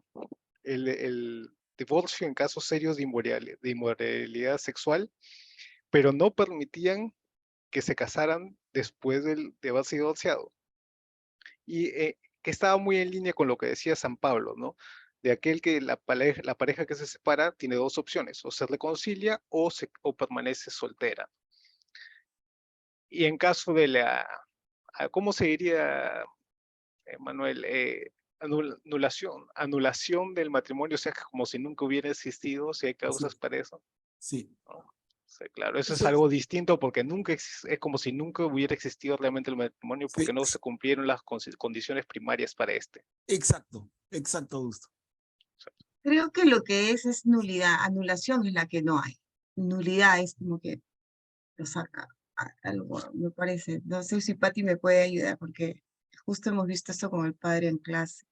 divorcio en casos serios de inmoralidad sexual, pero no permitían que se casaran después de haberse divorciado. Y que estaba muy en línea con lo que decía San Pablo, ¿no? De aquel que la pareja que se separa tiene dos opciones, o se reconcilia o permanece soltera. Y en caso de ¿cómo se diría, Manuel? Anulación del matrimonio, o sea, como si nunca hubiera existido, si hay causas Sí, para eso. sí. ¿No? O sea, claro, eso es Eso, algo distinto porque nunca es como si nunca hubiera existido realmente el matrimonio porque sí, no se cumplieron las condiciones primarias para este. exacto, exacto, Augusto. Creo que lo que es nulidad, anulación es la que no hay. Nulidad es como que lo saca algo, me parece. No sé si Patti me puede ayudar porque justo hemos visto esto con el padre en clase.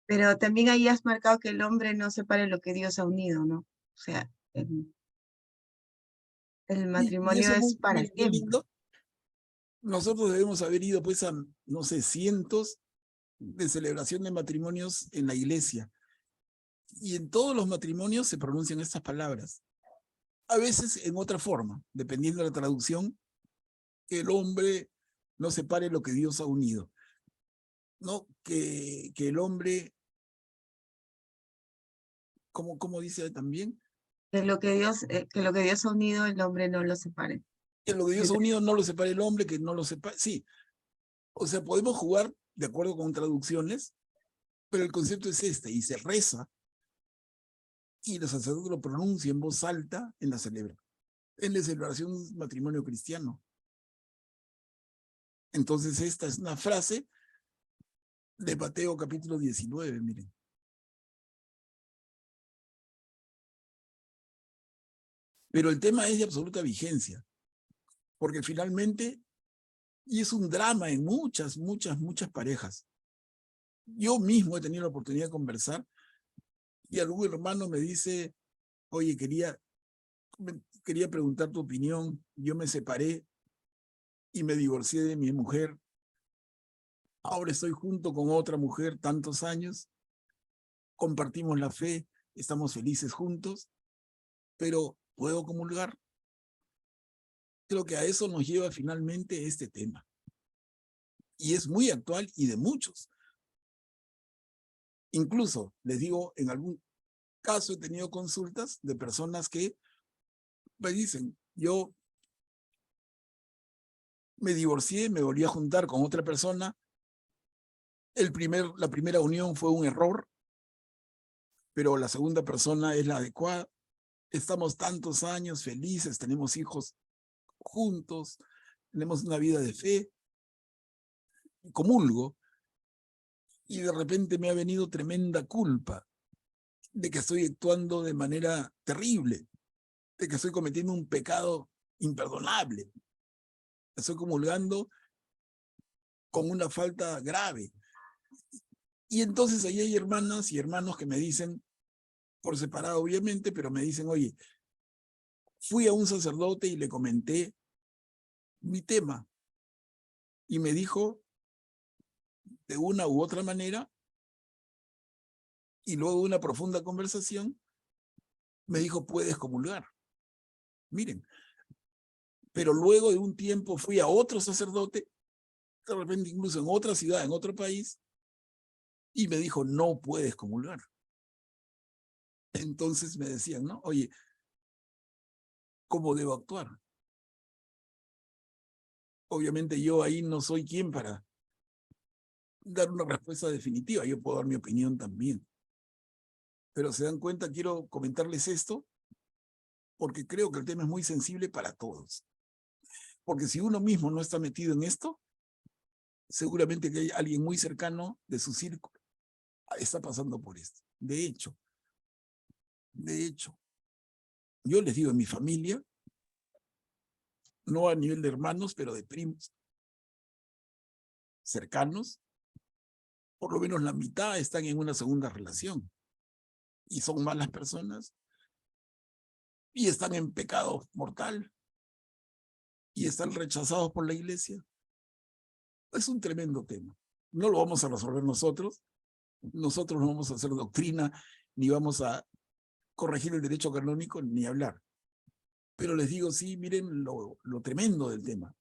Pero también ahí has marcado que el hombre no separe lo que Dios ha unido, ¿no? O sea, el Y matrimonio eso es muy, para muy, muy siempre. lindo. Nosotros debemos haber ido pues a, no sé, cientos de celebración de matrimonios en la iglesia. Y en todos los matrimonios se pronuncian estas palabras. A veces en otra forma, dependiendo de la traducción, que el hombre no separe lo que Dios ha unido. ¿No? Que el hombre, ¿cómo dice también? Que lo que Dios ha unido, el hombre no lo separe. Que lo que Dios Que ha unido no lo separe el hombre, que no lo separe. Sí, o sea, podemos jugar de acuerdo con traducciones, pero el concepto es este, y se reza, y el sacerdote lo pronuncia en voz alta en la celebración de un matrimonio cristiano. Entonces esta es una frase de Mateo capítulo 19, miren. Pero el tema es de absoluta vigencia, porque finalmente, y es un drama en muchas parejas. Yo mismo he tenido la oportunidad de conversar y algún hermano me dice, oye, quería preguntar tu opinión, yo me separé y me divorcié de mi mujer, ahora estoy junto con otra mujer tantos años, compartimos la fe, estamos felices juntos, pero ¿puedo comulgar? Creo que a eso nos lleva finalmente este tema. Y es muy actual y de muchos. Incluso, les digo, en algún caso he tenido consultas de personas que me dicen, yo me divorcié, me volví a juntar con otra persona, la primera unión fue un error, pero la segunda persona es la adecuada, estamos tantos años felices, tenemos hijos juntos, tenemos una vida de fe, comulgo, y de repente me ha venido tremenda culpa de que estoy actuando de manera terrible, de que estoy cometiendo un pecado imperdonable, estoy comulgando con una falta grave. Y entonces ahí hay hermanas y hermanos que me dicen, por separado obviamente, pero me dicen, oye, fui a un sacerdote y le comenté mi tema y me dijo de una u otra manera, y luego de una profunda conversación, me dijo, puedes comulgar. Miren, pero luego de un tiempo fui a otro sacerdote, de repente incluso en otra ciudad, en otro país, y me dijo, no puedes comulgar. Entonces me decían, ¿no? Oye, ¿cómo debo actuar? Obviamente yo ahí no soy quien para dar una respuesta definitiva, yo puedo dar mi opinión también. Pero se dan cuenta, quiero comentarles esto, porque creo que el tema es muy sensible para todos. Porque si uno mismo no está metido en esto, seguramente que hay alguien muy cercano de su círculo está pasando por esto. De hecho, yo les digo en mi familia, no a nivel de hermanos, pero de primos cercanos, por lo menos la mitad están en una segunda relación y son malas personas y están en pecado mortal y están rechazados por la iglesia. Es un tremendo tema. No lo vamos a resolver nosotros. Nosotros no vamos a hacer doctrina, ni vamos a corregir el derecho canónico, ni hablar. Pero les digo, sí, miren lo tremendo del tema.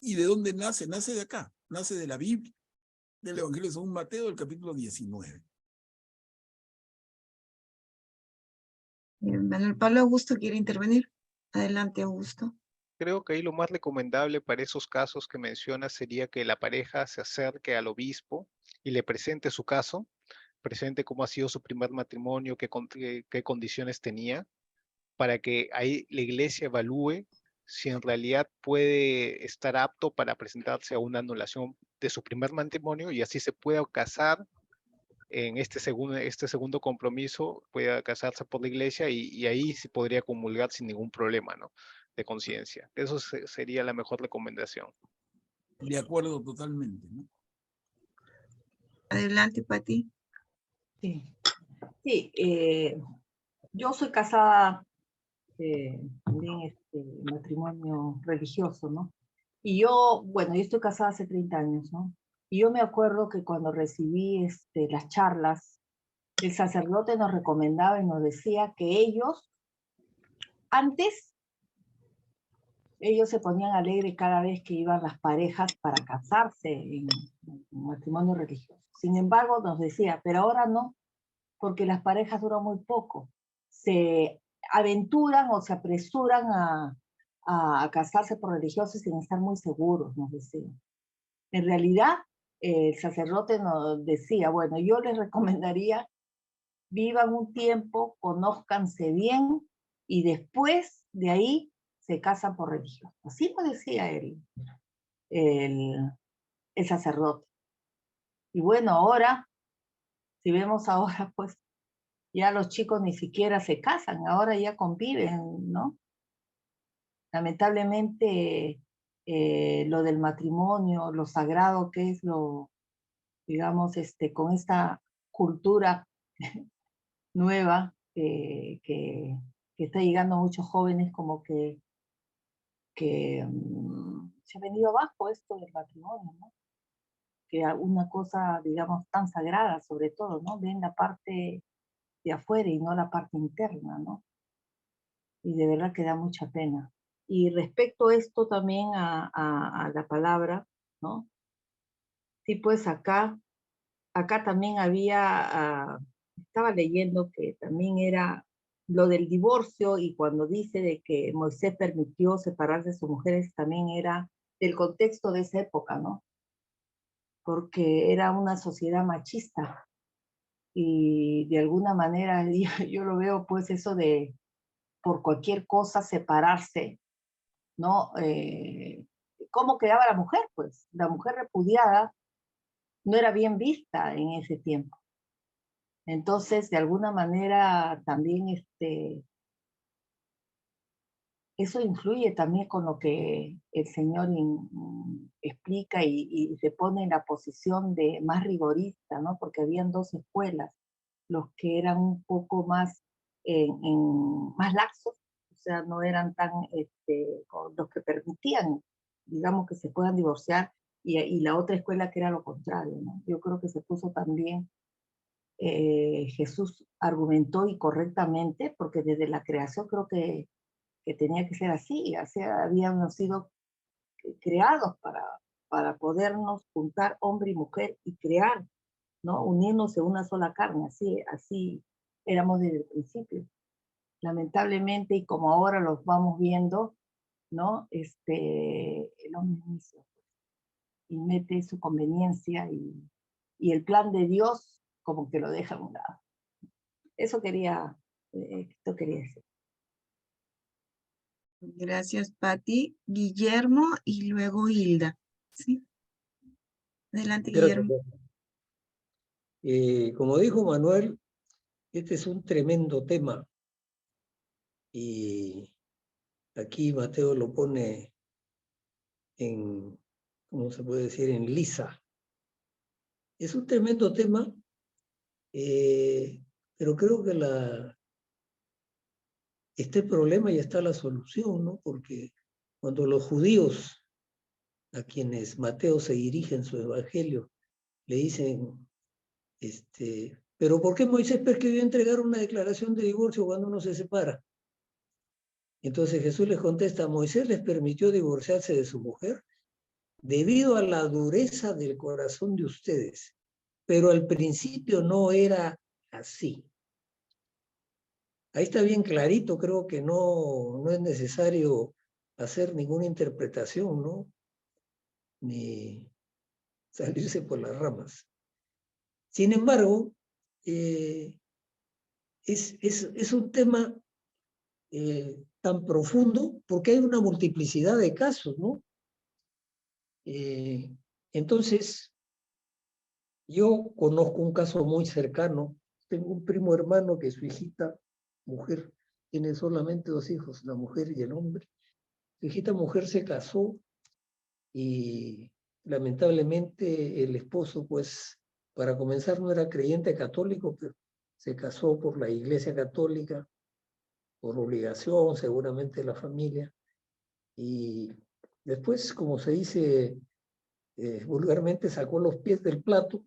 ¿Y de dónde nace? Nace de acá, nace de la Biblia, del Evangelio según Mateo, del capítulo 19. Manuel Pablo Augusto quiere intervenir. Adelante, Augusto. Creo que ahí lo más recomendable para esos casos que mencionas sería que la pareja se acerque al obispo y le presente su caso, presente cómo ha sido su primer matrimonio, qué condiciones tenía, para que ahí la iglesia evalúe si en realidad puede estar apto para presentarse a una anulación de su primer matrimonio y así se pueda casar en este segundo compromiso, pueda casarse por la iglesia y ahí sí podría comulgar sin ningún problema, ¿no? De conciencia. Eso sería la mejor recomendación. De acuerdo totalmente, ¿no? Adelante, Pati. Sí, sí, yo soy casada, también matrimonio religioso, ¿no? Y yo, bueno, yo estoy casada hace 30 años, ¿no? Y yo me acuerdo que cuando recibí las charlas, el sacerdote nos recomendaba y nos decía que antes, ellos se ponían alegres cada vez que iban las parejas para casarse en matrimonio religioso. Sin embargo, nos decía, pero ahora no, porque las parejas duran muy poco. Se aventuran o se apresuran a casarse por religiosos sin estar muy seguros, nos decía. En realidad, el sacerdote nos decía, bueno, yo les recomendaría, vivan un tiempo, conózcanse bien, y después de ahí se casan por religión. Así nos decía el sacerdote. Y bueno, ahora, si vemos ahora, pues ya los chicos ni siquiera se casan, ahora ya conviven, ¿no? Lamentablemente, lo del matrimonio, lo sagrado que es digamos, con esta cultura nueva que está llegando a muchos jóvenes, como que se ha venido abajo esto del matrimonio, ¿no? Que una cosa, digamos, tan sagrada, sobre todo, ¿no? Ven la parte de afuera y no la parte interna, ¿no? Y de verdad que da mucha pena. Y respecto a esto también a la palabra, ¿no? Sí, pues acá también había, estaba leyendo que también era lo del divorcio, y cuando dice de que Moisés permitió separarse de sus mujeres, también era del contexto de esa época, ¿no? Porque era una sociedad machista y de alguna manera yo lo veo pues eso de por cualquier cosa separarse, ¿no? ¿Cómo quedaba la mujer? Pues la mujer repudiada no era bien vista en ese tiempo. Entonces, de alguna manera, también eso influye también con lo que el Señor explica y se pone en la posición de más rigorista, ¿no? Porque habían dos escuelas, los que eran un poco más, más laxos, o sea, no eran tan, los que permitían, digamos, que se puedan divorciar, y la otra escuela que era lo contrario, ¿no? Yo creo que se puso también, Jesús argumentó y correctamente, porque desde la creación creo que tenía que ser así, habíamos sido creados para podernos juntar hombre y mujer y crear, ¿no? Unirnos en una sola carne, así éramos desde el principio. Lamentablemente, y como ahora los vamos viendo, ¿no? El hombre inicia y mete su conveniencia y el plan de Dios como que lo deja a un lado. Esto quería decir. Gracias, Pati. Guillermo y luego Hilda. ¿Sí? Adelante, Gracias. Guillermo. Como dijo Manuel, este es un tremendo tema. Y aquí Mateo lo pone en, ¿cómo se puede decir?, en lisa. Es un tremendo tema, pero creo que está el problema y está la solución, ¿no? Porque cuando los judíos, a quienes Mateo se dirige en su evangelio, le dicen, pero ¿por qué Moisés prescribió entregar una declaración de divorcio cuando uno se separa? Entonces Jesús les contesta, Moisés les permitió divorciarse de su mujer debido a la dureza del corazón de ustedes, pero al principio no era así. Ahí está bien clarito, creo que no es necesario hacer ninguna interpretación, ¿no? Ni salirse por las ramas. Sin embargo, es un tema tan profundo porque hay una multiplicidad de casos, ¿no? Entonces, yo conozco un caso muy cercano. Tengo un primo hermano que su hijita, mujer, tiene solamente 2 hijos, la mujer y el hombre. Su hijita mujer se casó y lamentablemente el esposo, pues, para comenzar no era creyente católico, pero se casó por la Iglesia Católica, por obligación seguramente de la familia. Y después, como se dice vulgarmente, sacó los pies del plato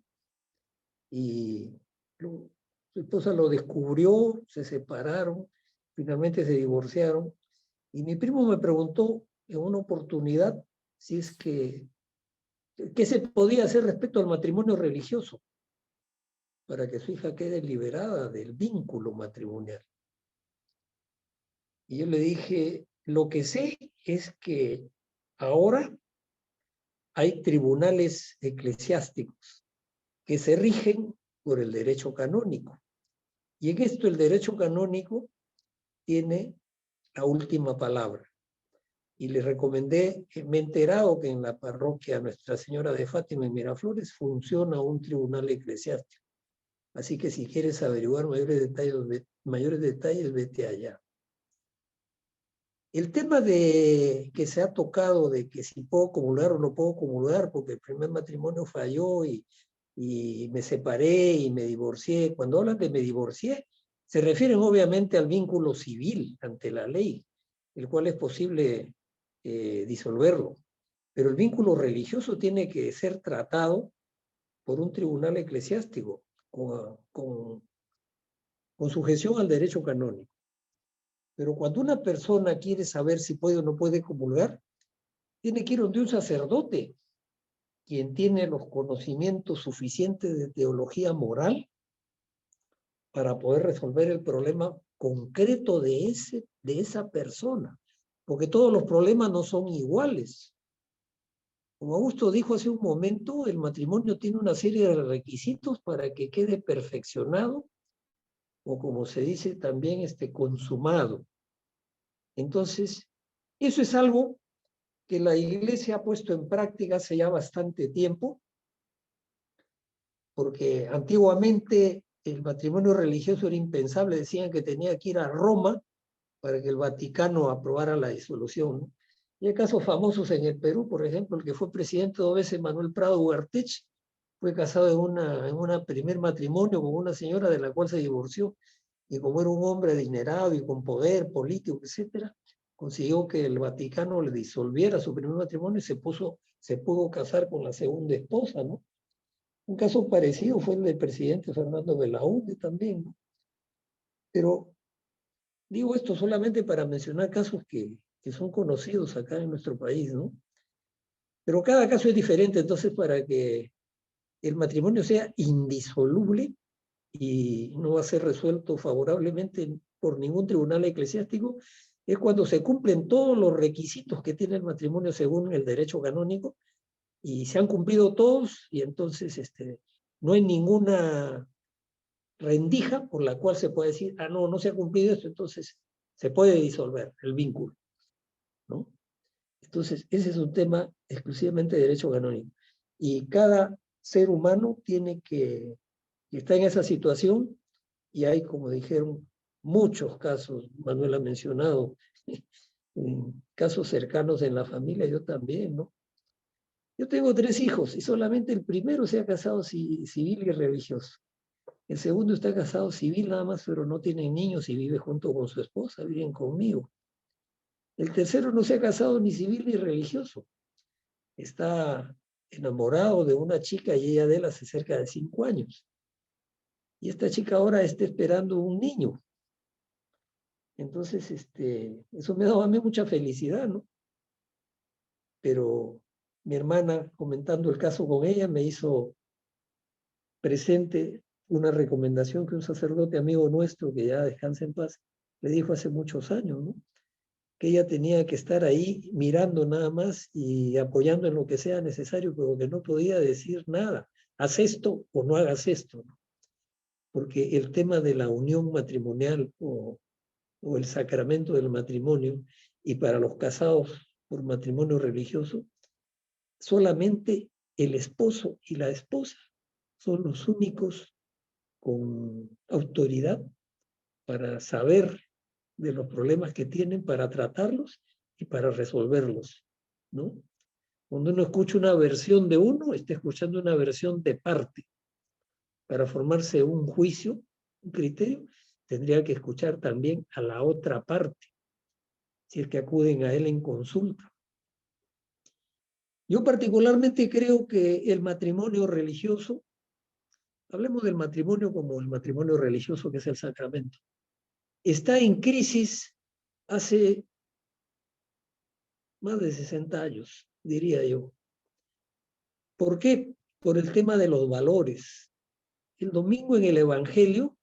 y su esposa lo descubrió, se separaron, finalmente se divorciaron. Y mi primo me preguntó en una oportunidad si es que, ¿qué se podía hacer respecto al matrimonio religioso para que su hija quede liberada del vínculo matrimonial? Y yo le dije, lo que sé es que ahora hay tribunales eclesiásticos que se rigen por el derecho canónico. Y en esto el derecho canónico tiene la última palabra. Y le recomendé, me he enterado que en la parroquia Nuestra Señora de Fátima en Miraflores funciona un tribunal eclesiástico. Así que si quieres averiguar mayores detalles, vete allá. El tema de que se ha tocado de que si puedo comulgar o no puedo comulgar porque el primer matrimonio falló y me separé y me divorcié. Cuando hablan de me divorcié, se refieren obviamente al vínculo civil ante la ley, el cual es posible disolverlo. Pero el vínculo religioso tiene que ser tratado por un tribunal eclesiástico con sujeción al derecho canónico. Pero cuando una persona quiere saber si puede o no puede comulgar, tiene que ir donde un sacerdote, quien tiene los conocimientos suficientes de teología moral para poder resolver el problema concreto de esa persona. Porque todos los problemas no son iguales. Como Augusto dijo hace un momento, el matrimonio tiene una serie de requisitos para que quede perfeccionado, o como se dice también, consumado. Entonces, eso es algo que la Iglesia ha puesto en práctica hace ya bastante tiempo, porque antiguamente el matrimonio religioso era impensable, decían que tenía que ir a Roma para que el Vaticano aprobara la disolución, ¿no? Y hay casos famosos en el Perú, por ejemplo, el que fue presidente 2 veces, Manuel Prado Ugarteche, fue casado en un primer matrimonio con una señora de la cual se divorció, y como era un hombre adinerado y con poder político, etcétera, consiguió que el Vaticano le disolviera su primer matrimonio y se pudo casar con la segunda esposa, ¿no? Un caso parecido fue el del presidente Fernando Belaúnde también, ¿no? Pero digo esto solamente para mencionar casos que son conocidos acá en nuestro país, ¿no? Pero cada caso es diferente, entonces para que el matrimonio sea indisoluble y no va a ser resuelto favorablemente por ningún tribunal eclesiástico, es cuando se cumplen todos los requisitos que tiene el matrimonio según el derecho canónico, y se han cumplido todos, y entonces no hay ninguna rendija por la cual se puede decir, no se ha cumplido esto, entonces se puede disolver el vínculo, ¿no? Entonces, ese es un tema exclusivamente de derecho canónico. Y cada ser humano tiene que estar en esa situación, y hay, como dijeron, muchos casos, Manuel ha mencionado, casos cercanos en la familia, yo también, ¿no? Yo tengo 3 hijos y solamente el primero se ha casado civil y religioso. El segundo está casado civil nada más, pero no tiene niños y vive junto con su esposa, viven conmigo. El tercero no se ha casado ni civil ni religioso. Está enamorado de una chica y ella de él hace cerca de 5 años. Y esta chica ahora está esperando un niño. Entonces, eso me daba a mí mucha felicidad, ¿no? Pero mi hermana, comentando el caso con ella, me hizo presente una recomendación que un sacerdote amigo nuestro, que ya descansa en paz, le dijo hace muchos años, ¿no? Que ella tenía que estar ahí mirando nada más y apoyando en lo que sea necesario, pero que no podía decir nada. Haz esto o no hagas esto, ¿no? Porque el tema de la unión matrimonial o el sacramento del matrimonio, y para los casados por matrimonio religioso, solamente el esposo y la esposa son los únicos con autoridad para saber de los problemas que tienen, para tratarlos y para resolverlos, ¿no? Cuando uno escucha una versión de uno, está escuchando una versión de parte. Para formarse un juicio, un criterio, tendría que escuchar también a la otra parte, si es que acuden a él en consulta. Yo particularmente creo que el matrimonio religioso, hablemos del matrimonio como el matrimonio religioso que es el sacramento, está en crisis hace más de 60 años, diría yo. ¿Por qué? Por el tema de los valores. El domingo en el Evangelio,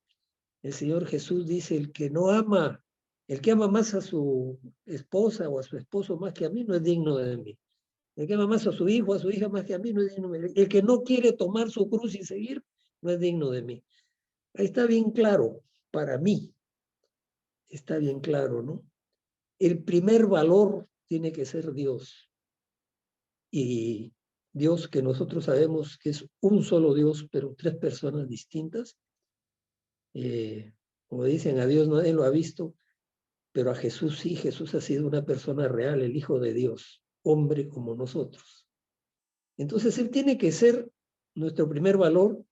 el Señor Jesús dice, el que ama más a su esposa o a su esposo más que a mí, no es digno de mí. El que ama más a su hijo o a su hija más que a mí, no es digno de mí. El que no quiere tomar su cruz y seguir, no es digno de mí. Ahí está bien claro, para mí, está bien claro, ¿no? El primer valor tiene que ser Dios. Y Dios, que nosotros sabemos que es un solo Dios, pero tres personas distintas. Como dicen, a Dios nadie lo ha visto, pero a Jesús sí. Jesús ha sido una persona real, el Hijo de Dios, hombre como nosotros. Entonces Él tiene que ser nuestro primer valor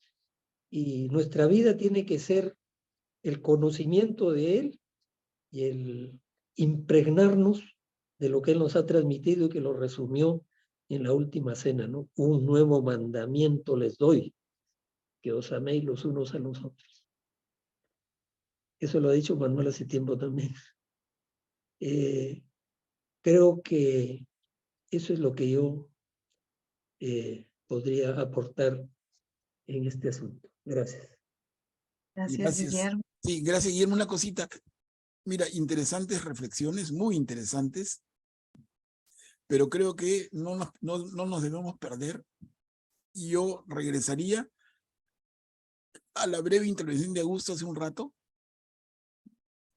y nuestra vida tiene que ser el conocimiento de Él y el impregnarnos de lo que Él nos ha transmitido y que lo resumió en la última cena, ¿no? Un nuevo mandamiento les doy, que os améis los unos a los otros. Eso lo ha dicho Manuel hace tiempo también. Creo que eso es lo que yo podría aportar en este asunto. Gracias. Gracias, Gracias. Guillermo. Sí, gracias, Guillermo. Una cosita. Mira, interesantes reflexiones, muy interesantes, pero creo que no nos debemos perder. Y yo regresaría a la breve intervención de Augusto hace un rato,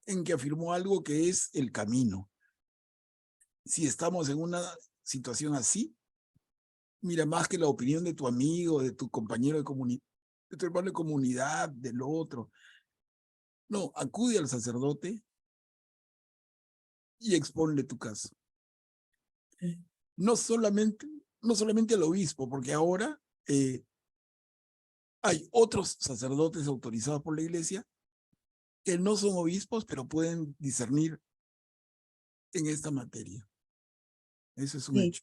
en que afirmó algo que es el camino. Si estamos en una situación así, mira, más que la opinión de tu amigo, de tu compañero de comunidad, de tu hermano de comunidad, del otro. No, acude al sacerdote y exponle tu caso. No solamente al obispo, porque ahora hay otros sacerdotes autorizados por la iglesia que no son obispos, pero pueden discernir en esta materia. Eso es un Sí, hecho.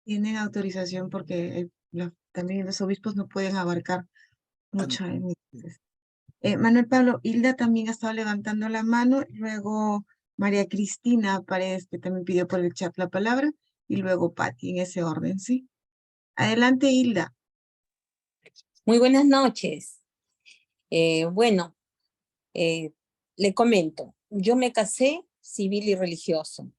tienen autorización porque también los obispos no pueden abarcar mucho. Manuel Pablo, Hilda también ha estado levantando la mano, luego María Cristina Paredes, que también pidió por el chat la palabra, y luego Patti, en ese orden, ¿sí? Adelante, Hilda. Muy buenas noches. Bueno, le comento, yo me casé civil y religioso.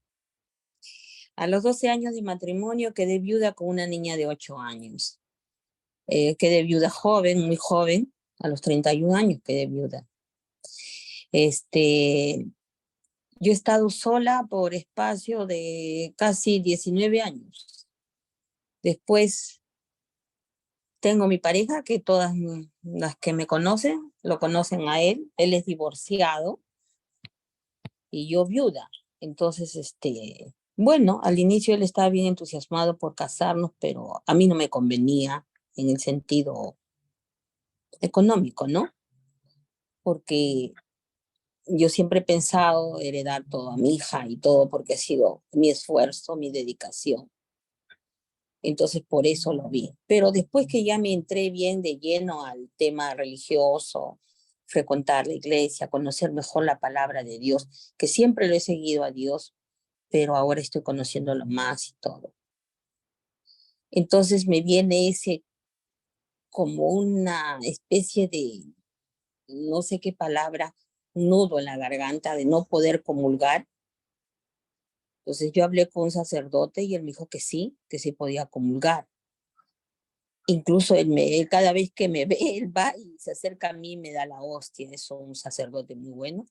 A los 12 años de matrimonio quedé viuda con una niña de 8 años. Quedé viuda joven, muy joven, a los 31 años quedé viuda. Yo he estado sola por espacio de casi 19 años. Después tengo mi pareja, que todas las que me conocen, lo conocen a él. Él es divorciado y yo viuda. Entonces, bueno, al inicio él estaba bien entusiasmado por casarnos, pero a mí no me convenía en el sentido económico, ¿no? Porque yo siempre he pensado heredar todo a mi hija y todo porque ha sido mi esfuerzo, mi dedicación. Entonces por eso lo vi. Pero después que ya me entré bien de lleno al tema religioso, frecuentar la iglesia, conocer mejor la palabra de Dios, que siempre lo he seguido a Dios, pero ahora estoy conociéndolo más y todo. Entonces me viene ese como una especie de, no sé qué palabra, nudo en la garganta de no poder comulgar. Entonces yo hablé con un sacerdote y él me dijo que sí podía comulgar. Incluso él cada vez que me ve, él va y se acerca a mí y me da la hostia. Es un sacerdote muy bueno.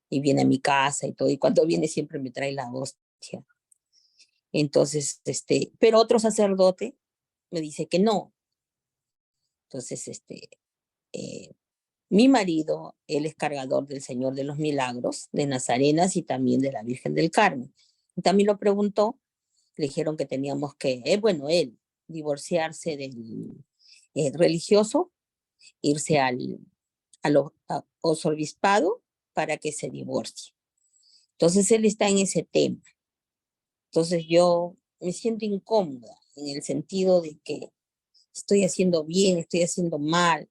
Y viene a mi casa y todo. Y cuando viene siempre me trae la hostia. Entonces, pero otro sacerdote me dice que no. Entonces, mi marido, él es cargador del Señor de los Milagros, de Nazarenas y también de la Virgen del Carmen. Y también lo preguntó, le dijeron que teníamos que, él, divorciarse del religioso, irse al arzobispado para que se divorcie. Entonces él está en ese tema. Entonces yo me siento incómoda en el sentido de que estoy haciendo bien, estoy haciendo mal.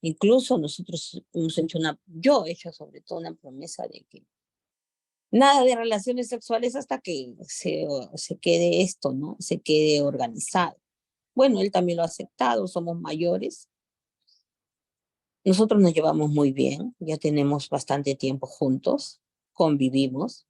Incluso nosotros hemos hecho yo he hecho sobre todo una promesa de que nada de relaciones sexuales hasta que se quede esto, ¿no? Se quede organizado. Bueno, él también lo ha aceptado, somos mayores. Nosotros nos llevamos muy bien, ya tenemos bastante tiempo juntos, convivimos,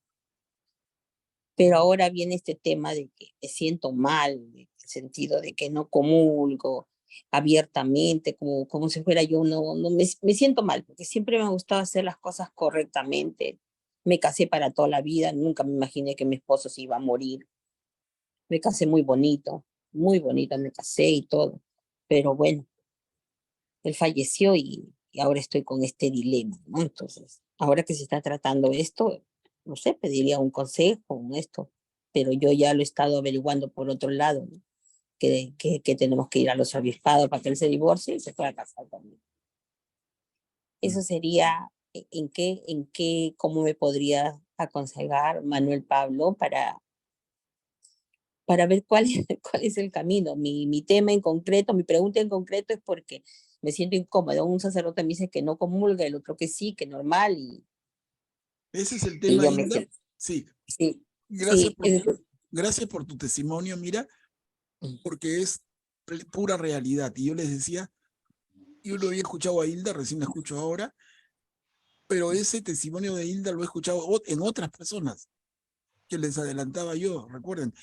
pero ahora viene este tema de que me siento mal, en el sentido de que no comulgo abiertamente, como si fuera yo, me siento mal, porque siempre me ha gustado hacer las cosas correctamente. Me casé para toda la vida, nunca me imaginé que mi esposo se iba a morir. Me casé muy bonita me casé y todo, pero bueno, él falleció y ahora estoy con este dilema, ¿no? Entonces, ahora que se está tratando esto, no sé, pediría un consejo en esto, pero yo ya lo he estado averiguando por otro lado, ¿no? Que tenemos que ir a los obispados para que él se divorcie y se pueda casar conmigo. Eso sería cómo me podría aconsejar Manuel Pablo para ver cuál es el camino. Mi tema en concreto, mi pregunta en concreto es porque me siento incómoda. Un sacerdote me dice que no comulga, el otro que sí, que normal. Ese es el Y tema, yo me Hilda. siento, Sí. sí, Gracias, sí, gracias por tu testimonio, mira, porque es pura realidad. Y yo les decía, yo lo había escuchado a Hilda, recién la escucho ahora, pero ese testimonio de Hilda lo he escuchado en otras personas que les adelantaba yo. Recuerden,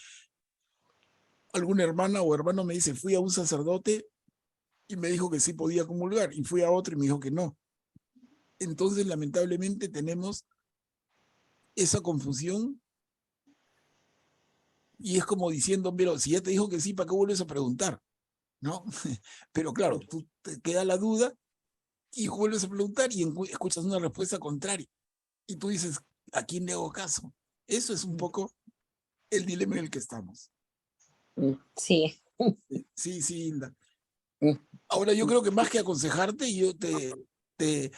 alguna hermana o hermano me dice, fui a un sacerdote y me dijo que sí podía comulgar, y fui a otro y me dijo que no. Entonces, lamentablemente, tenemos esa confusión y es como diciendo, pero si ya te dijo que sí, ¿para qué vuelves a preguntar? ¿No? Pero claro, tú te queda la duda y vuelves a preguntar y escuchas una respuesta contraria. Y tú dices, ¿a quién le hago caso? Eso es un poco el dilema en el que estamos. sí. Sí, sí, Hilda. Ahora yo creo que más que aconsejarte, yo te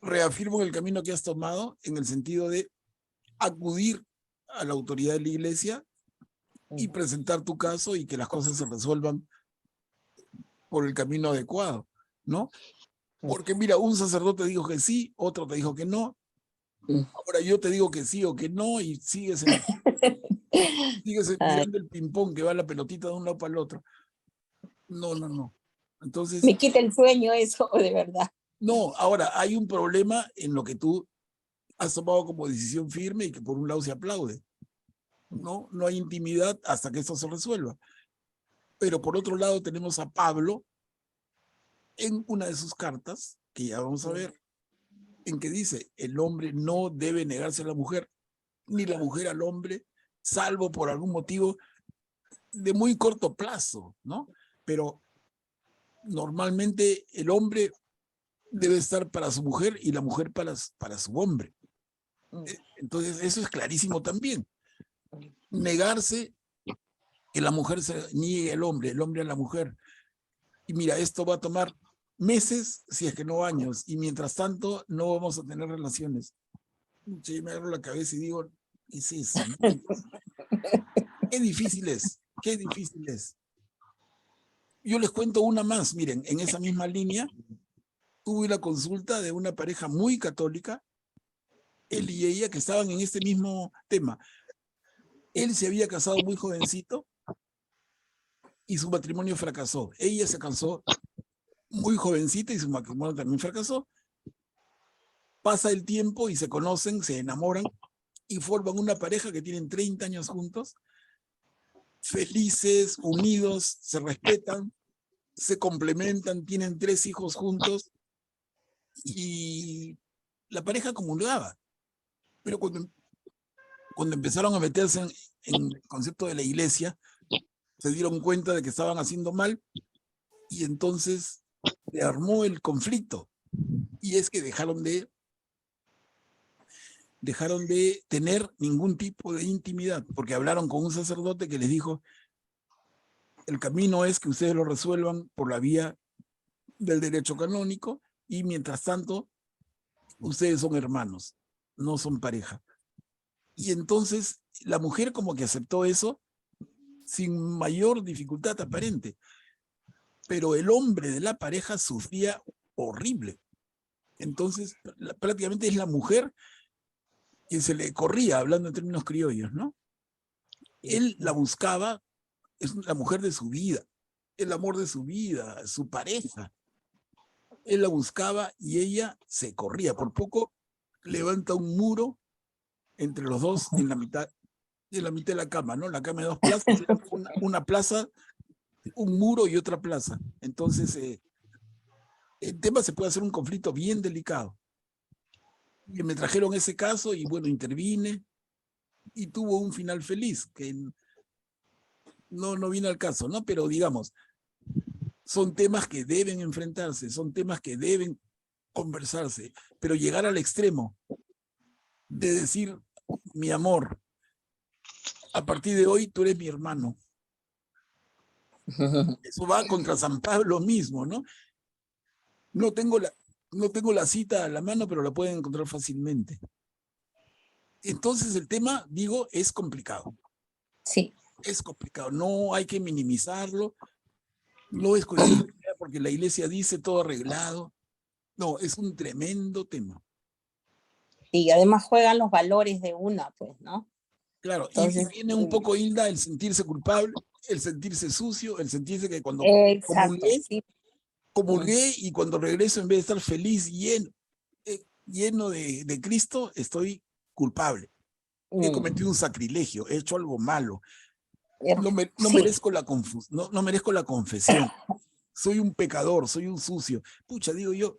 reafirmo en el camino que has tomado, en el sentido de acudir a la autoridad de la iglesia y presentar tu caso y que las cosas se resuelvan por el camino adecuado, ¿no? Porque mira, un sacerdote dijo que sí, otro te dijo que no, ahora yo te digo que sí o que no y sigues mirando el ping-pong que va la pelotita de un lado para el otro. No. Entonces, Me quita el sueño eso, de verdad. no, ahora hay un problema en lo que tú has tomado como decisión firme y que por un lado se aplaude. No hay intimidad hasta que esto se resuelva. Pero por otro lado tenemos a Pablo en una de sus cartas, que ya vamos a ver, en que dice, el hombre no debe negarse a la mujer, ni la mujer al hombre, salvo por algún motivo de muy corto plazo, ¿no? Pero normalmente el hombre debe estar para su mujer y la mujer para su hombre. Entonces eso es clarísimo también. Negarse, que la mujer se niegue al hombre, el hombre a la mujer. Y mira, esto va a tomar meses, si es que no años, y mientras tanto no vamos a tener relaciones. Sí, me agarro la cabeza y digo, ¿qué es eso? ¿No? Qué difícil es, qué difícil es. Yo les cuento una más, miren, en esa misma línea, tuve una consulta de una pareja muy católica, él y ella, que estaban en este mismo tema. Él se había casado muy jovencito y su matrimonio fracasó. Ella se casó muy jovencita y su matrimonio también fracasó. Pasa el tiempo y se conocen, se enamoran y forman una pareja que tienen 30 años juntos, felices, unidos, se respetan, se complementan, tienen 3 hijos juntos y la pareja comulgaba. Pero cuando empezaron a meterse en el concepto de la iglesia, se dieron cuenta de que estaban haciendo mal y entonces se armó el conflicto. Y es que dejaron de tener ningún tipo de intimidad, porque hablaron con un sacerdote que les dijo, el camino es que ustedes lo resuelvan por la vía del derecho canónico y mientras tanto, ustedes son hermanos, no son pareja. Y entonces la mujer como que aceptó eso sin mayor dificultad aparente, pero el hombre de la pareja sufría horrible. Entonces, prácticamente es la mujer quien se le corría, hablando en términos criollos, ¿no? Él la buscaba, es la mujer de su vida, el amor de su vida, su pareja. Él la buscaba y ella se corría. Por poco levanta un muro entre los dos en la mitad de la cama, ¿no? La cama de 2 plazas, una plaza, un muro y otra plaza. Entonces, el tema se puede hacer un conflicto bien delicado. Y me trajeron ese caso y bueno, intervine y tuvo un final feliz, que no viene al caso, ¿no? Pero digamos, son temas que deben enfrentarse, son temas que deben conversarse, pero llegar al extremo de decir, mi amor, a partir de hoy tú eres mi hermano. Eso va contra San Pablo mismo, ¿no? No tengo la cita a la mano, pero la pueden encontrar fácilmente. Entonces el tema, digo, es complicado. Sí. Es complicado, no hay que minimizarlo, no es cuestión de porque la iglesia dice todo arreglado. No, es un tremendo tema. Y además juegan los valores de una, pues, ¿no? Claro, Entonces, y viene un poco, Hilda, el sentirse culpable, el sentirse sucio, el sentirse que cuando exacto, sí. comulgué y cuando regreso, en vez de estar feliz, lleno de Cristo, estoy culpable. He cometido un sacrilegio, he hecho algo malo. No merezco no merezco la confesión. Soy un pecador, soy un sucio. Pucha, digo yo,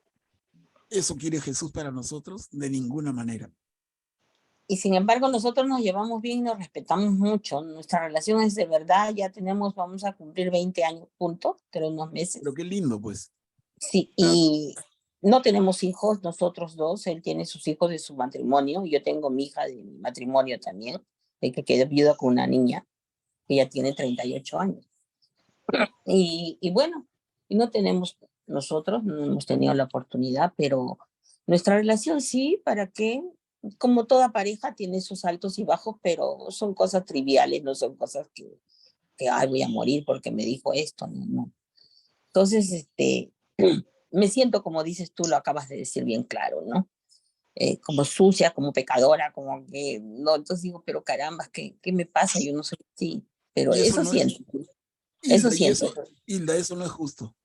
¿eso quiere Jesús para nosotros? De ninguna manera. Y sin embargo, nosotros nos llevamos bien y nos respetamos mucho. Nuestra relación es de verdad, ya vamos a cumplir 20 años juntos, pero unos meses. Pero qué lindo, pues. Sí, y no tenemos hijos, nosotros dos. Él tiene sus hijos de su matrimonio, y yo tengo mi hija de mi matrimonio también, de que quedé viuda con una niña, que ya tiene 38 años. Y bueno, y nosotros no hemos tenido la oportunidad, pero nuestra relación sí, ¿para qué? Como toda pareja tiene sus altos y bajos, pero son cosas triviales, no son cosas que ay, voy a morir porque me dijo esto, no. Entonces, me siento, como dices tú, lo acabas de decir bien claro, ¿no? Como sucia, como pecadora, como que, no, entonces digo, pero caramba, ¿qué me pasa? Yo no soy así, pero eso no siento, Hilda, eso siento. Hilda, eso no es justo.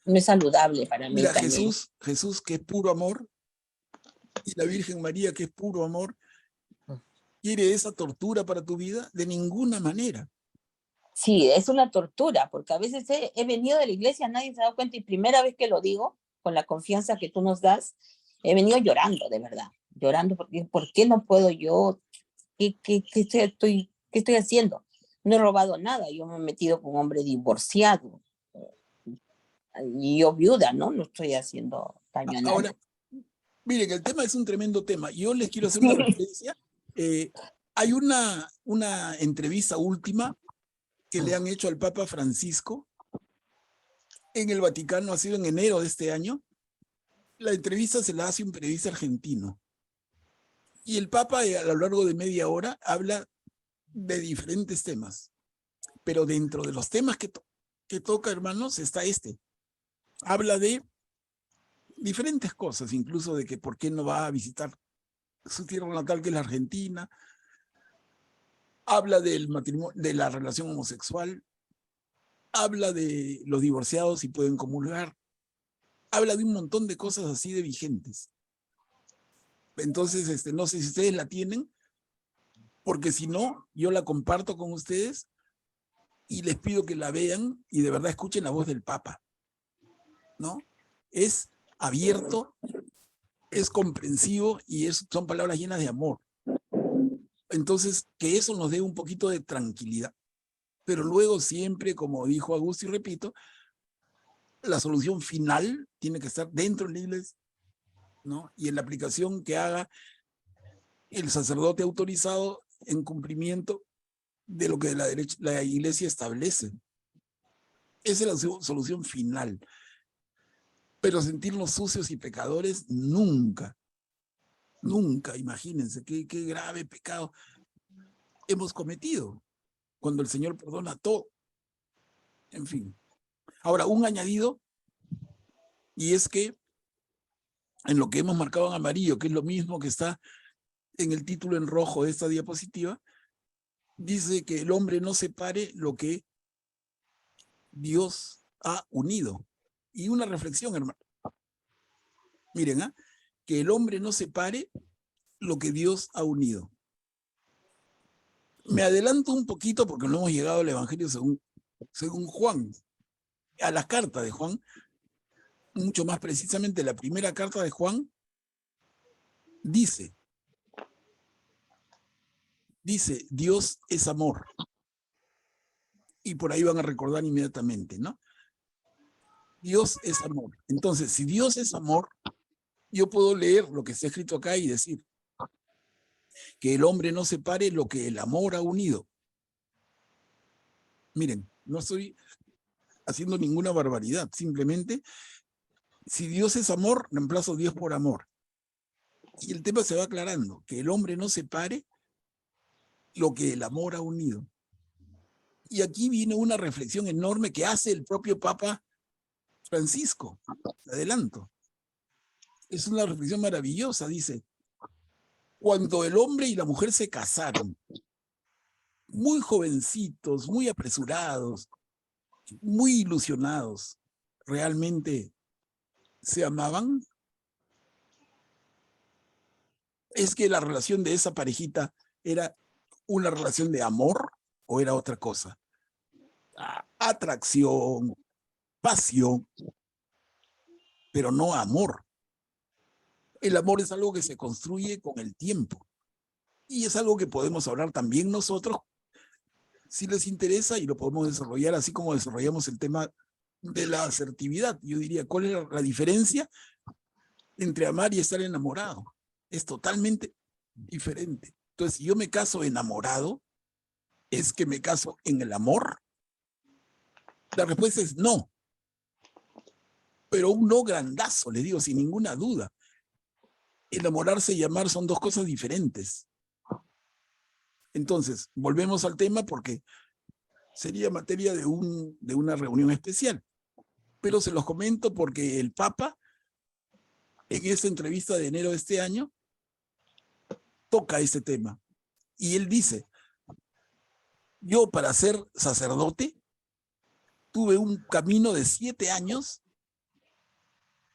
No es saludable para mí. Mira, también. Jesús, que es puro amor, y la Virgen María, que es puro amor, ¿quiere esa tortura para tu vida? De ninguna manera. Sí, es una tortura, porque a veces he venido de la iglesia, nadie se ha dado cuenta, y primera vez que lo digo, con la confianza que tú nos das, he venido llorando, de verdad, llorando, porque ¿por qué no puedo yo? ¿Qué estoy haciendo? No he robado nada, yo me he metido con un hombre divorciado, y yo viuda, ¿no? No estoy haciendo daño a nadie. Ahora, miren, el tema es un tremendo tema. Yo les quiero hacer una referencia. Hay una entrevista última que le han hecho al Papa Francisco en el Vaticano, ha sido en enero de este año. La entrevista se la hace un periodista argentino. Y el Papa, a lo largo de media hora, habla de diferentes temas. Pero dentro de los temas que toca, hermanos, está este. Habla de diferentes cosas, incluso de que por qué no va a visitar su tierra natal, que es la Argentina. Habla del matrimonio, de la relación homosexual, habla de los divorciados si pueden comulgar, habla de un montón de cosas así de vigentes. Entonces, no sé si ustedes la tienen, porque si no, yo la comparto con ustedes y les pido que la vean y de verdad escuchen la voz del Papa, ¿no? Es abierto, es comprensivo y son palabras llenas de amor. Entonces, que eso nos dé un poquito de tranquilidad. Pero luego siempre, como dijo Augusto y repito, la solución final tiene que estar dentro de la iglesia, ¿no? Y en la aplicación que haga el sacerdote autorizado en cumplimiento de lo que la iglesia establece. Esa es la solución final. Pero sentirnos sucios y pecadores, nunca. Nunca, imagínense qué grave pecado hemos cometido cuando el Señor perdona todo. En fin. Ahora, un añadido, y es que en lo que hemos marcado en amarillo, que es lo mismo que está en el título en rojo de esta diapositiva, dice que el hombre no separe lo que Dios ha unido. Y una reflexión, hermano. Miren, que el hombre no separe lo que Dios ha unido. Me adelanto un poquito porque no hemos llegado al Evangelio según Juan, a la carta de Juan, mucho más precisamente la primera carta de Juan, dice, Dios es amor. Y por ahí van a recordar inmediatamente, ¿no? Dios es amor. Entonces, si Dios es amor, yo puedo leer lo que está escrito acá y decir que el hombre no separe lo que el amor ha unido. Miren, no estoy haciendo ninguna barbaridad, simplemente, si Dios es amor, reemplazo Dios por amor. Y el tema se va aclarando, que el hombre no separe lo que el amor ha unido. Y aquí viene una reflexión enorme que hace el propio Papa Francisco. Adelanto. Es una reflexión maravillosa, dice. Cuando el hombre y la mujer se casaron, muy jovencitos, muy apresurados, muy ilusionados, ¿realmente se amaban? ¿Es que la relación de esa parejita era una relación de amor o era otra cosa? Atracción, pasión, pero no amor. El amor es algo que se construye con el tiempo y es algo que podemos hablar también nosotros si les interesa y lo podemos desarrollar así como desarrollamos el tema de la asertividad. Yo diría, ¿cuál es la diferencia entre amar y estar enamorado? Es totalmente diferente. Entonces, si yo me caso enamorado, ¿es que me caso en el amor? La respuesta es no. Pero un no grandazo, les digo, sin ninguna duda. Enamorarse y amar son dos cosas diferentes. Entonces, volvemos al tema porque sería materia de una reunión especial. Pero se los comento porque el Papa, en esta entrevista de enero de este año, toca este tema. Y él dice, yo para ser sacerdote tuve un camino de 7 años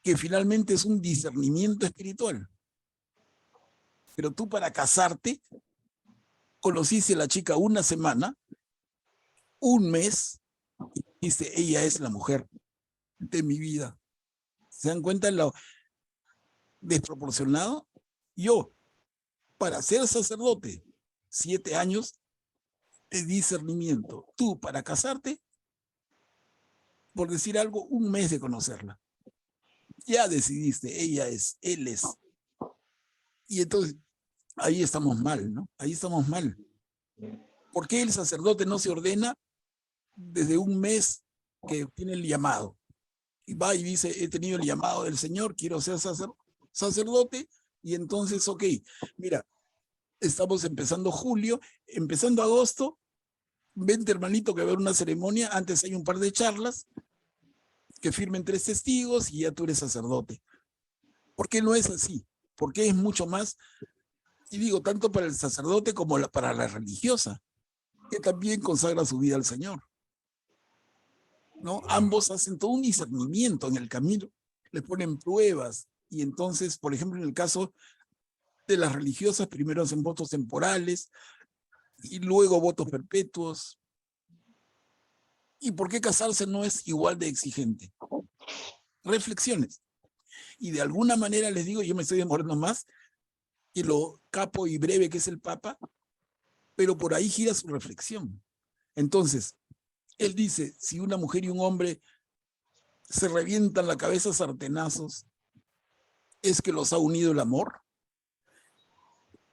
que finalmente es un discernimiento espiritual. Pero tú para casarte conociste a la chica una semana, un mes, y dijiste, ella es la mujer de mi vida. ¿Se dan cuenta de lo desproporcionado? Yo, para ser sacerdote, 7 años de discernimiento. Tú, para casarte, por decir algo, un mes de conocerla. Ya decidiste, ella es, él es. Y entonces, ahí estamos mal, ¿no? Ahí estamos mal. ¿Por qué el sacerdote no se ordena desde un mes que tiene el llamado? Y va y dice, he tenido el llamado del Señor, quiero ser sacerdote, y entonces, ok, mira, estamos empezando julio, empezando agosto, vente hermanito que va a haber una ceremonia, antes hay un par de charlas, que firmen 3 testigos y ya tú eres sacerdote. ¿Por qué no es así? Porque es mucho más, y digo, tanto para el sacerdote como para la religiosa, que también consagra su vida al Señor, ¿no? Ambos hacen todo un discernimiento en el camino, le ponen pruebas, y entonces, por ejemplo, en el caso de las religiosas, primero hacen votos temporales, y luego votos perpetuos. ¿Y por qué casarse no es igual de exigente? Reflexiones. Y de alguna manera les digo, yo me estoy demorando más que lo capo y breve que es el Papa, pero por ahí gira su reflexión. Entonces, él dice, si una mujer y un hombre se revientan la cabeza a sartenazos, ¿es que los ha unido el amor?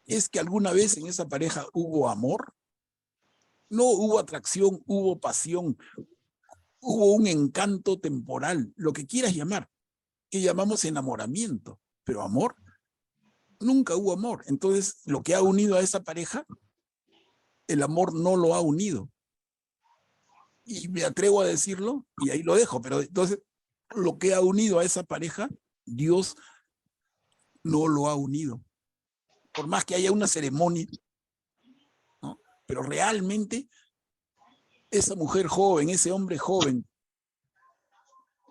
¿Es que alguna vez en esa pareja hubo amor? No hubo atracción, hubo pasión, hubo un encanto temporal, lo que quieras llamar, que llamamos enamoramiento, pero amor, nunca hubo amor. Entonces, lo que ha unido a esa pareja, el amor no lo ha unido. Y me atrevo a decirlo, y ahí lo dejo, pero entonces, lo que ha unido a esa pareja, Dios no lo ha unido. Por más que haya una ceremonia, ¿no? Pero realmente, esa mujer joven, ese hombre joven,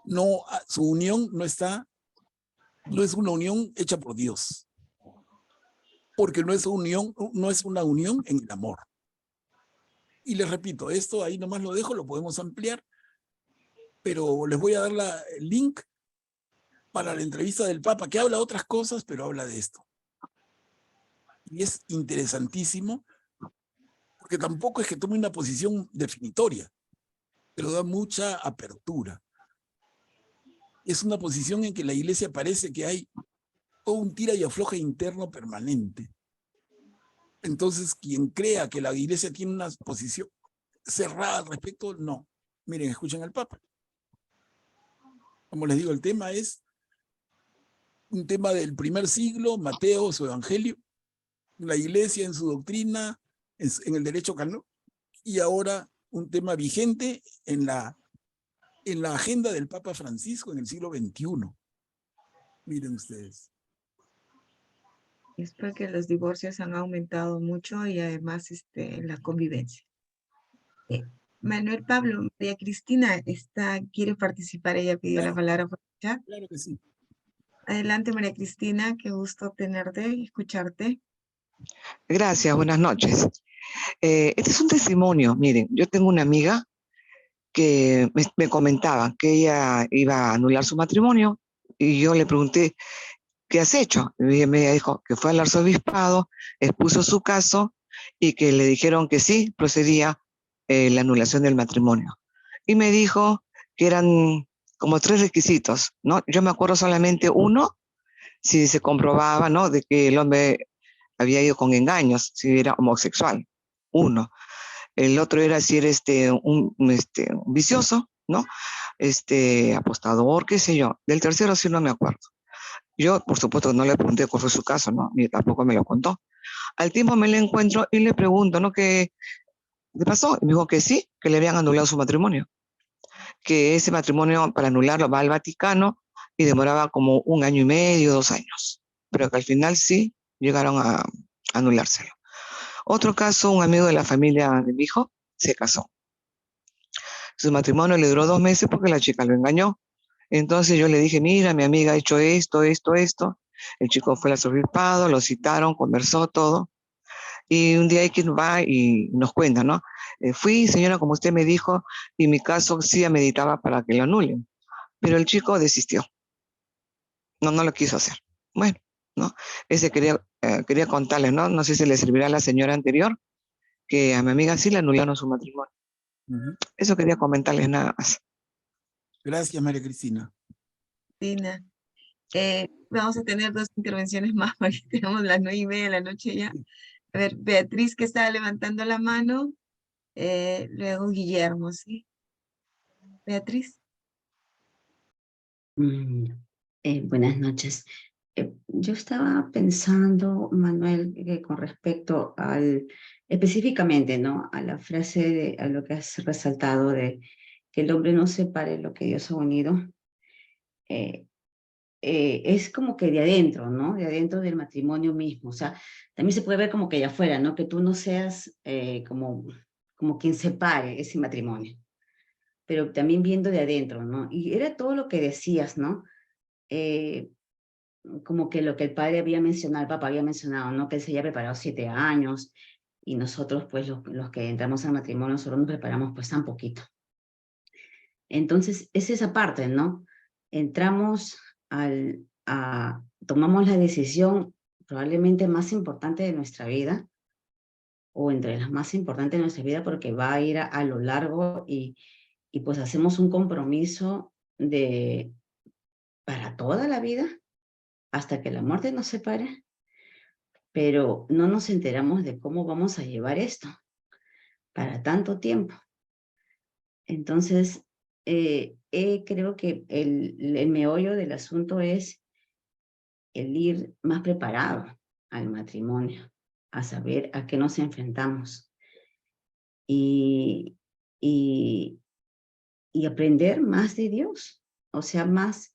no, su unión no es una unión hecha por Dios, porque no es una unión en el amor. Y les repito, esto ahí nomás lo dejo, lo podemos ampliar, pero les voy a dar el link para la entrevista del Papa, que habla de otras cosas, pero habla de esto. Y es interesantísimo, porque tampoco es que tome una posición definitoria, pero da mucha apertura. Es una posición en que la Iglesia parece que hay todo un tira y afloja interno permanente. Entonces, quien crea que la Iglesia tiene una posición cerrada al respecto, no. Miren, escuchen al Papa. Como les digo, el tema es un tema del primer siglo, Mateo, su evangelio, la Iglesia en su doctrina, en el derecho canónico, y ahora un tema vigente en la agenda del Papa Francisco en el siglo XXI. Miren ustedes. Es porque los divorcios han aumentado mucho y además la convivencia. Manuel Pablo, María Cristina quiere participar, ella pidió la palabra por el chat. Claro que sí. Adelante, María Cristina, qué gusto tenerte y escucharte. Gracias, buenas noches. Este es un testimonio. Miren, yo tengo una amiga que me comentaba que ella iba a anular su matrimonio y yo le pregunté, ¿qué has hecho? Y ella me dijo que fue al arzobispado, expuso su caso y que le dijeron que sí, procedía la anulación del matrimonio. Y me dijo que eran como 3 requisitos, ¿no? Yo me acuerdo solamente uno, si se comprobaba, ¿no?, de que el hombre había ido con engaños, si era homosexual, uno. El otro era si era un vicioso, ¿no? Apostador, qué sé yo. Del tercero sí no me acuerdo. Yo, por supuesto, no le pregunté cuál fue su caso, ¿no? Ni tampoco me lo contó. Al tiempo me le encuentro y le pregunto, ¿no?, ¿qué pasó? Y me dijo que sí, que le habían anulado su matrimonio. Que ese matrimonio, para anularlo, va al Vaticano y demoraba como 1 año y medio, 2 años. Pero que al final sí llegaron a anulárselo. Otro caso, un amigo de la familia de mi hijo se casó. Su matrimonio le duró 2 meses porque la chica lo engañó. Entonces yo le dije, mira, mi amiga ha hecho esto. El chico fue al arzobispado, lo citaron, conversó todo. Y un día hay quien va y nos cuenta, ¿no? Fui, señora, como usted me dijo, y mi caso sí meditaba para que lo anulen. Pero el chico desistió. No lo quiso hacer. Bueno, ¿no? Ese quería contarles, ¿no? No sé si le servirá a la señora anterior, que a mi amiga sí le anularon su matrimonio. Eso quería comentarles nada más. Gracias, María Cristina. Cristina, vamos a tener 2 intervenciones más, porque tenemos las 9:30 de la noche ya. A ver, Beatriz, que estaba levantando la mano, luego Guillermo, ¿sí? Beatriz. Buenas noches. Yo estaba pensando, Manuel, que con respecto específicamente, ¿no?, a la frase, a lo que has resaltado de que el hombre no separe lo que Dios ha unido. es como que de adentro, ¿no? De adentro del matrimonio mismo. O sea, también se puede ver como que de afuera, ¿no? Que tú no seas como quien separe ese matrimonio, pero también viendo de adentro, ¿no? Y era todo lo que decías, ¿no? Como que lo que el padre había mencionado, el papá había mencionado, ¿no? Que él se había preparado 7 años y nosotros, pues, los que entramos al matrimonio, solo nos preparamos, pues, tan poquito. Entonces, es esa parte, ¿no? Entramos tomamos la decisión probablemente más importante de nuestra vida, o entre las más importantes de nuestra vida, porque va a ir a lo largo y pues hacemos un compromiso para toda la vida, hasta que la muerte nos separe, pero no nos enteramos de cómo vamos a llevar esto para tanto tiempo. Entonces, creo que el meollo del asunto es el ir más preparado al matrimonio, a saber a qué nos enfrentamos y aprender más de Dios, o sea, más,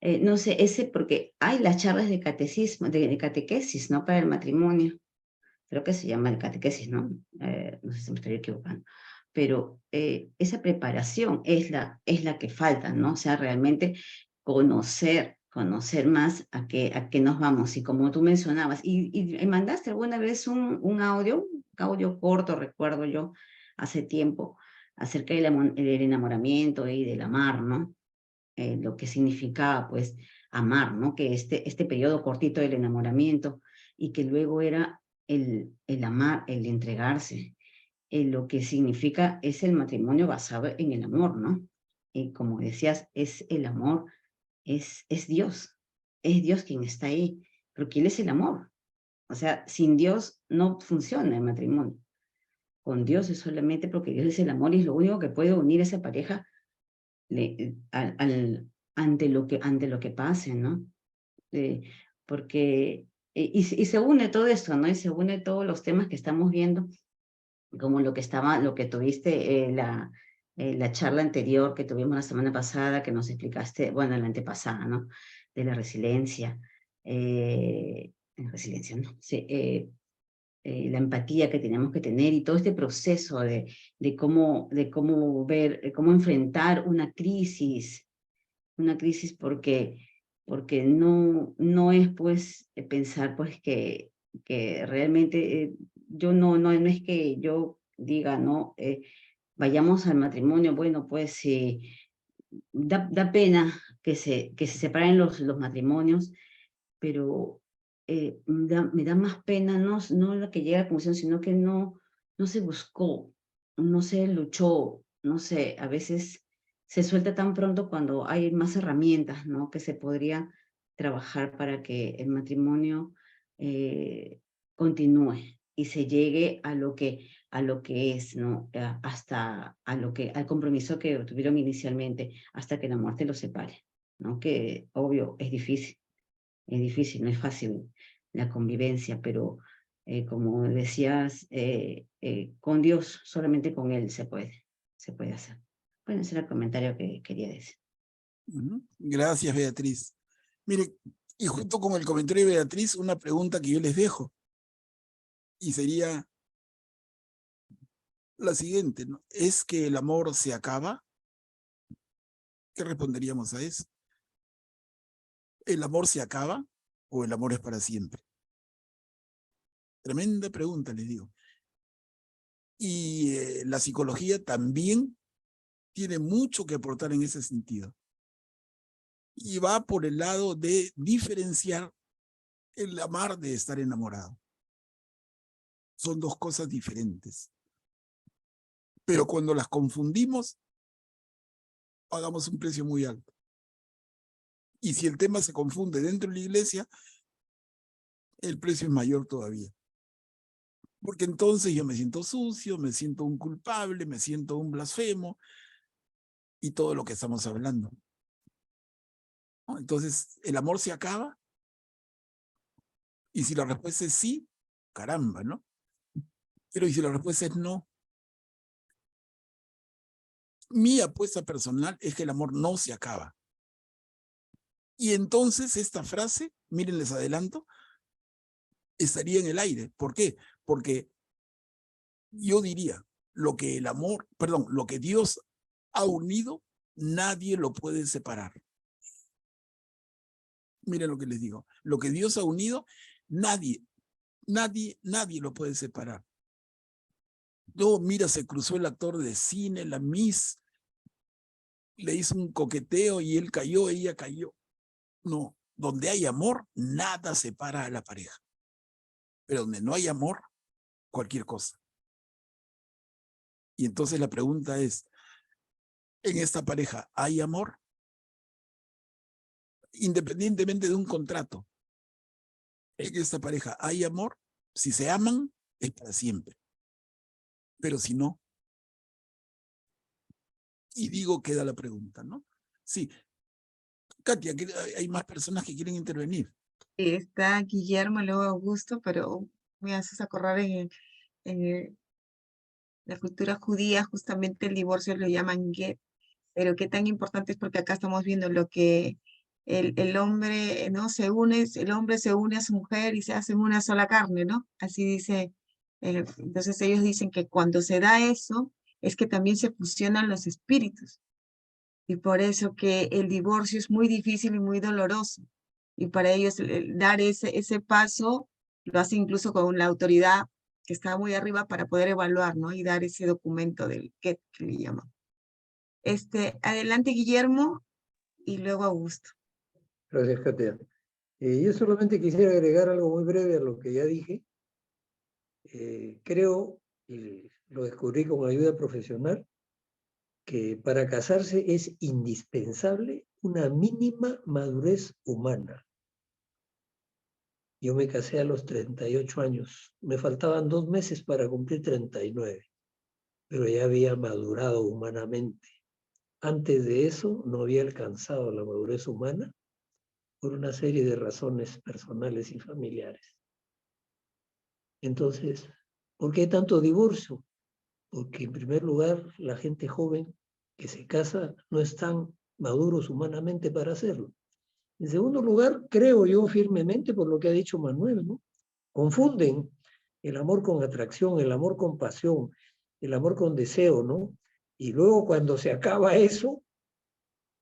no sé, porque hay las charlas de catecismo, de catequesis, ¿no? Para el matrimonio, creo que se llama el catequesis, ¿no? No sé si me estoy equivocando, pero esa preparación es la que falta, ¿no? O sea, realmente conocer más a qué nos vamos. Y como tú mencionabas, y mandaste alguna vez un audio corto, recuerdo yo, hace tiempo, acerca del enamoramiento y del amar, ¿no? Lo que significaba, pues, amar, ¿no? Que este periodo cortito del enamoramiento y que luego era el amar, el entregarse. Lo que significa es el matrimonio basado en el amor, ¿no? Y como decías, es el amor, es Dios quien está ahí, porque Él es el amor. O sea, sin Dios no funciona el matrimonio. Con Dios es solamente porque Dios es el amor y es lo único que puede unir a esa pareja ante lo que pase, ¿no? Porque, y se une todo esto, ¿no? Y se une todos los temas que estamos viendo, como lo que tuviste, la charla anterior que tuvimos la semana pasada, que nos explicaste, bueno, la antepasada, ¿no? De la resiliencia. Resiliencia, ¿no? Sí, la empatía que tenemos que tener y todo este proceso de cómo ver, cómo enfrentar una crisis porque no es pues pensar pues que realmente yo no es que yo diga, no, vayamos al matrimonio, bueno, pues da pena que se separen los matrimonios, pero me da más pena no lo que llega a la conclusión, sino que no se buscó, no se luchó, no sé, a veces se suelta tan pronto cuando hay más herramientas, ¿no? Que se podría trabajar para que el matrimonio continúe y se llegue a lo que es, ¿no? Hasta al compromiso que tuvieron inicialmente, hasta que la muerte los separe, ¿no? Que obvio es difícil, no es fácil la convivencia, pero como decías, con Dios, solamente con Él se puede hacer. Bueno, ese era el comentario que quería decir. Gracias, Beatriz. Mire, y junto con el comentario de Beatriz, una pregunta que yo les dejo, y sería la siguiente, ¿no? ¿Es que el amor se acaba? ¿Qué responderíamos a eso? ¿El amor se acaba o el amor es para siempre? Tremenda pregunta, les digo. Y la psicología también tiene mucho que aportar en ese sentido. Y va por el lado de diferenciar el amar de estar enamorado. Son dos cosas diferentes. Pero cuando las confundimos, pagamos un precio muy alto. Y si el tema se confunde dentro de la iglesia, el precio es mayor todavía. Porque entonces yo me siento sucio, me siento un culpable, me siento un blasfemo y todo lo que estamos hablando. ¿No? Entonces, ¿el amor se acaba? Y si la respuesta es sí, caramba, ¿no? Pero ¿y si la respuesta es no? Mi apuesta personal es que el amor no se acaba. Y entonces esta frase, miren, les adelanto, estaría en el aire. ¿Por qué? Porque yo diría, lo que el amor, perdón, lo que Dios ha unido, nadie lo puede separar. Miren lo que les digo. Lo que Dios ha unido, nadie lo puede separar. No, mira, se cruzó el actor de cine, la Miss, le hizo un coqueteo y él cayó, ella cayó. No, donde hay amor, nada separa a la pareja. Pero donde no hay amor, cualquier cosa. Y entonces la pregunta es, ¿en esta pareja hay amor? Independientemente de un contrato, en esta pareja hay amor. Si se aman, es para siempre. Pero si no, y digo, queda la pregunta, ¿no? Sí. Katia, hay más personas que quieren intervenir. Está Guillermo, luego Augusto, pero me haces acordar en la cultura judía, justamente el divorcio lo llaman get, pero qué tan importante es porque acá estamos viendo lo que el hombre, ¿no? El hombre se une a su mujer y se hacen una sola carne, ¿no? Así dice, entonces ellos dicen que cuando se da eso, es que también se fusionan los espíritus. Y por eso que el divorcio es muy difícil y muy doloroso. Y para ellos dar ese paso lo hace incluso con la autoridad que está muy arriba para poder evaluar, ¿no? Y dar ese documento del que le llaman. Adelante, Guillermo, y luego Augusto. Gracias, Katia. Yo solamente quisiera agregar algo muy breve a lo que ya dije. Creo, y lo descubrí con ayuda profesional, que para casarse es indispensable una mínima madurez humana. Yo me casé a los 38 años. Me faltaban 2 meses para cumplir 39, pero ya había madurado humanamente. Antes de eso no había alcanzado la madurez humana por una serie de razones personales y familiares. Entonces, ¿por qué tanto divorcio? Porque en primer lugar, la gente joven que se casa no están maduros humanamente para hacerlo. En segundo lugar, creo yo firmemente por lo que ha dicho Manuel, ¿no? Confunden el amor con atracción, el amor con pasión, el amor con deseo, ¿no? Y luego cuando se acaba eso,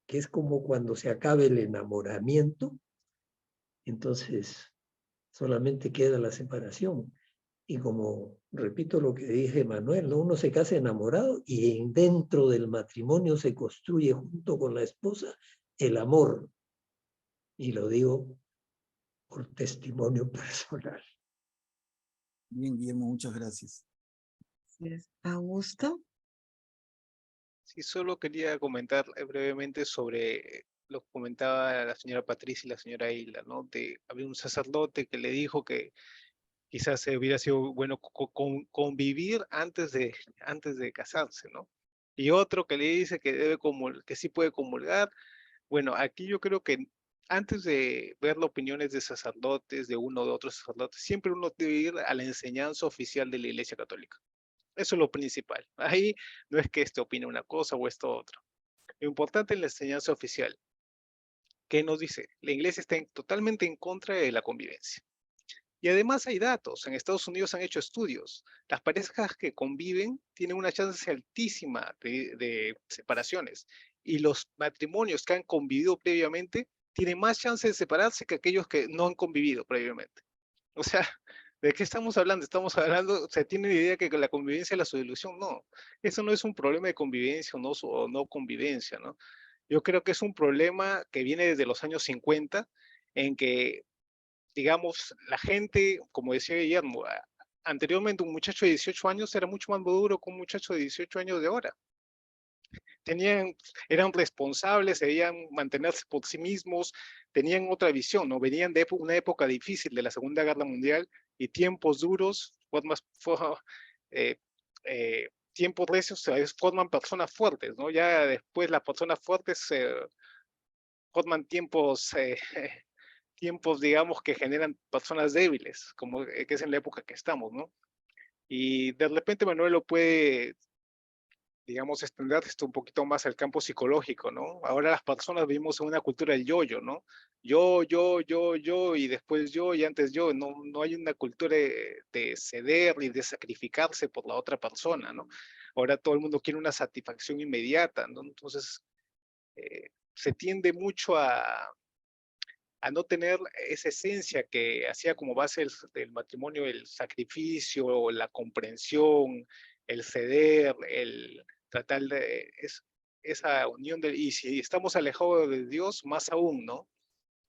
que es como cuando se acaba el enamoramiento, entonces solamente queda la separación. Y como repito lo que dije Manuel, ¿no? Uno se casa enamorado y dentro del matrimonio se construye junto con la esposa el amor. Y lo digo por testimonio personal. Bien, Guillermo, muchas gracias. Augusto. Sí, solo quería comentar brevemente sobre lo que comentaba la señora Patricia y la señora Hilda, ¿no? Había un sacerdote que le dijo que quizás hubiera sido bueno convivir antes de casarse, ¿no? Y otro que le dice que que sí puede comulgar. Bueno, aquí yo creo que antes de ver las opiniones de sacerdotes, de uno o de otros sacerdotes, siempre uno debe ir a la enseñanza oficial de la Iglesia Católica. Eso es lo principal. Ahí no es que opine una cosa o esto otra. Lo importante es la enseñanza oficial. ¿Qué nos dice? La Iglesia está totalmente en contra de la convivencia. Y además hay datos. En Estados Unidos han hecho estudios. Las parejas que conviven tienen una chance altísima de separaciones. Y los matrimonios que han convivido previamente tienen más chance de separarse que aquellos que no han convivido previamente. O sea, ¿de qué estamos hablando? Estamos hablando, ¿se tiene la idea que la convivencia es la solución? No, eso no es un problema de convivencia o no convivencia, ¿no? Yo creo que es un problema que viene desde los años 50, en que, digamos, la gente, como decía Guillermo, anteriormente un muchacho de 18 años era mucho más maduro que un muchacho de 18 años de ahora. Eran responsables, debían mantenerse por sí mismos, tenían otra visión, ¿no? Venían de una época difícil de la Segunda Guerra Mundial y tiempos duros, tiempos recios forman personas fuertes, ¿no? Ya después las personas fuertes forman tiempos, digamos, que generan personas débiles, como que es en la época que estamos, ¿no? Y de repente Manuel lo puede digamos, extender esto un poquito más al campo psicológico, ¿no? Ahora las personas vivimos en una cultura del yo-yo, ¿no? Yo, y después yo, y antes yo. No hay una cultura de ceder y de sacrificarse por la otra persona, ¿no? Ahora todo el mundo quiere una satisfacción inmediata, ¿no? Entonces, se tiende mucho a no tener esa esencia que hacía como base del matrimonio, el sacrificio, la comprensión, el ceder, el tratar de esa unión y si estamos alejados de Dios, más aún, ¿no?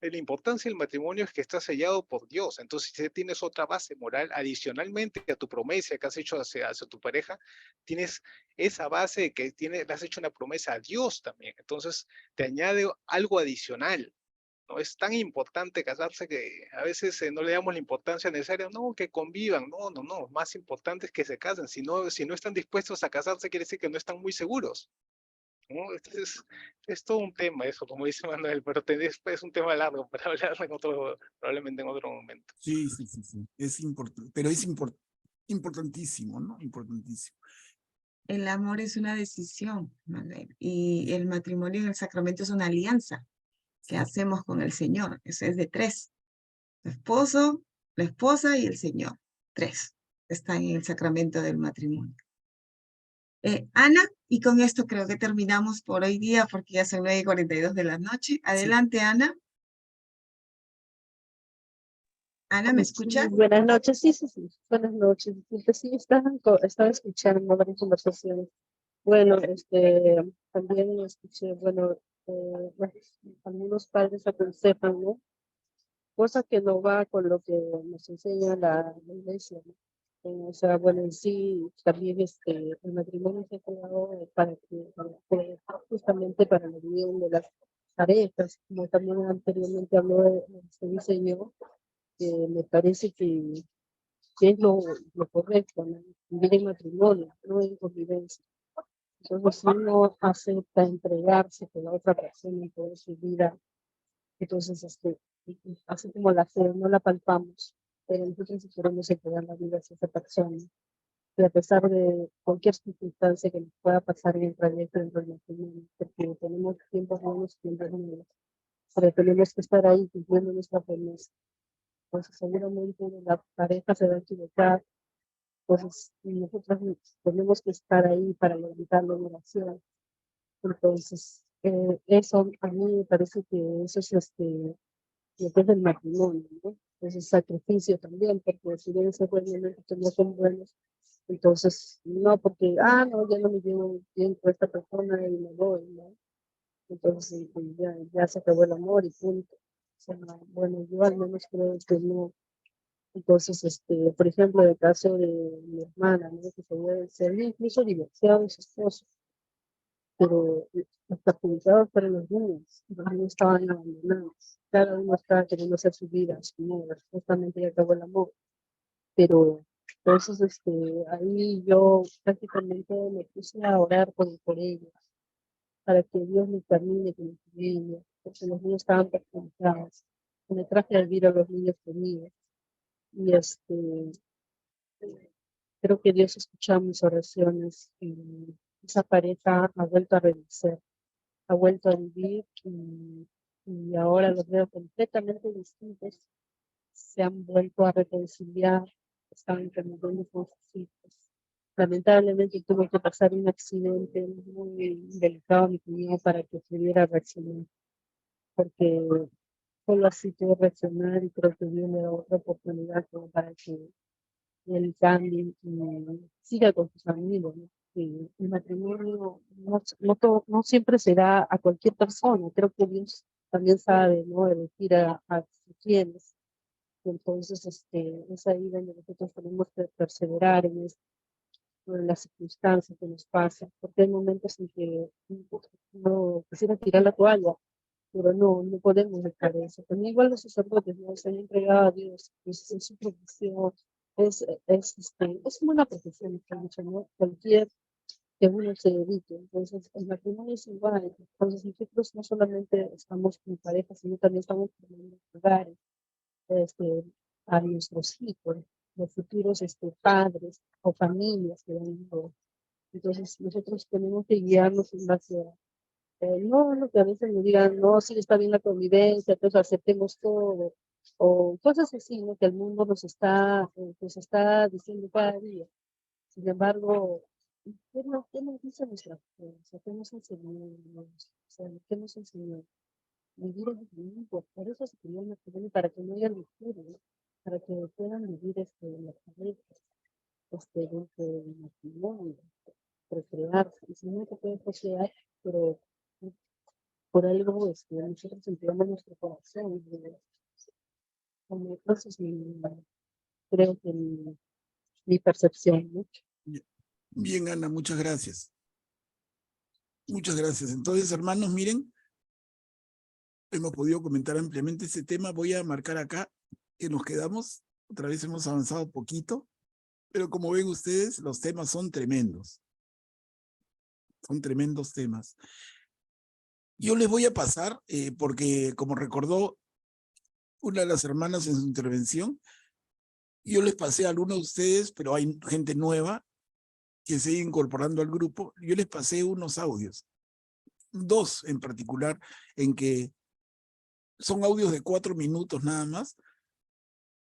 La importancia del matrimonio es que está sellado por Dios. Entonces, si tienes otra base moral adicionalmente a tu promesa que has hecho hacia tu pareja, tienes esa base que le has hecho una promesa a Dios también. Entonces, te añade algo adicional. No es tan importante casarse que a veces no le damos la importancia necesaria, no, que convivan, no, más importante es que se casen, si no están dispuestos a casarse quiere decir que no están muy seguros, ¿no? Entonces, es todo un tema eso, como dice Manuel, pero es un tema largo para hablar probablemente en otro momento. Sí, es importante, pero es importantísimo, ¿no? Importantísimo. El amor es una decisión, Manuel, y el matrimonio en el sacramento es una alianza que hacemos con el Señor. Eso es de tres. El esposo, la esposa y el Señor. Tres están en el sacramento del matrimonio. Ana, y con esto creo que terminamos por hoy día porque ya son 9:42 de la noche. Adelante, sí. Ana. Ana, ¿me escucha? Buenas noches, sí. Buenas noches. Sí, estaba escuchando varias conversaciones. Bueno, también escuché, bueno, algunos padres aconsejan, ¿no? Cosa que no va con lo que nos enseña la iglesia, ¿no? O sea, bueno, en sí, también el matrimonio se ha creado justamente para la unión de las parejas, como también anteriormente habló este diseño, que me parece que es lo correcto, ¿no? Vivir en matrimonio, no en convivencia. Entonces, si uno acepta entregarse con la otra persona en toda su vida, entonces, así como la fe, no la palpamos, pero nosotros sí queremos entregar la vida hacia esa persona. Y a pesar de cualquier circunstancia que nos pueda pasar en el trayecto dentro del matrimonio, porque tenemos tiempos buenos, tiempos malos, pero tenemos que estar ahí cumpliendo nuestra promesa. Entonces, seguramente la pareja se va a equivocar, entonces nosotros tenemos que estar ahí para levantarlo en oración. Entonces, eso a mí me parece que eso es lo que es el matrimonio, ¿no? Es el sacrificio también, porque si bien esos elementos que no son buenos, entonces, no, porque, no, ya no me llevo bien con esta persona y me voy, ¿no? Entonces, ya se acabó el amor y punto. O sea, bueno, yo al menos creo que no. Entonces, por ejemplo, en el caso de mi hermana, ¿no? Que se había incluso divorciado de su esposo, pero los perjudicados fueron los niños estaban abandonados, cada uno estaba queriendo hacer su vida, su modo, justamente ya acabó el amor, pero entonces ahí yo prácticamente me puse a orar por ellos, para que Dios me termine con su niños, porque los niños estaban perjudicados, me traje a vivir a los niños conmigo, y creo que Dios escucha mis oraciones, y esa pareja ha vuelto a renacer, ha vuelto a vivir y ahora los veo completamente distintos. Se han vuelto a reconciliar, están entendiendo con sus hijos. Lamentablemente tuvo que pasar un accidente muy delicado a mi cuñado para que pudiera reaccionar, porque solo así pudo reaccionar y creo que Dios le da otra oportunidad como para que él cambie y siga con sus amigos, ¿no? El matrimonio no siempre se da a cualquier persona. Creo que Dios también sabe, ¿no? Elegir a quienes. Entonces, es ahí donde nosotros tenemos que perseverar en las circunstancias que nos pasan, porque hay momentos en que no quisiera tirar la toalla, pero no podemos dejar eso. También igual los sacerdotes, ¿no? Se han entregado a Dios, es su profesión, es como una profesión, ¿no? Cualquier que uno se dedique. Entonces, el matrimonio es igual. Entonces, nosotros no solamente estamos con pareja, sino también estamos formando hogares, a nuestros hijos, los futuros padres o familias que van a Entonces nosotros tenemos que guiarnos en base a, no lo que a veces nos digan, no, sí está bien la convivencia, entonces aceptemos todo, o cosas así, ¿no? Que el mundo nos está diciendo cada día. Sin embargo, ¿qué nos dice nuestra fe? O sea, ¿qué nos enseñó? O sea, ¿qué nos enseñó? Vivir en equilibrio, por eso se creó el matrimonio, para que no haya ruptura, ¿no? Para que puedan vivir las parejas, dentro del matrimonio, procrear, y si no se puede procrear, pero por algo nosotros entregamos nuestro corazón. Como entonces creo que mi percepción, ¿no? Bien, Ana, muchas gracias. Muchas gracias. Entonces, hermanos, miren, hemos podido comentar ampliamente este tema. Voy a marcar acá que nos quedamos. Otra vez hemos avanzado poquito, pero como ven ustedes, los temas son tremendos. Son tremendos temas. Yo les voy a pasar, porque como recordó una de las hermanas en su intervención, yo les pasé a algunos de ustedes, pero hay gente nueva que se sigue incorporando al grupo. Yo les pasé unos audios, 2 en particular, en que son audios de 4 minutos nada más.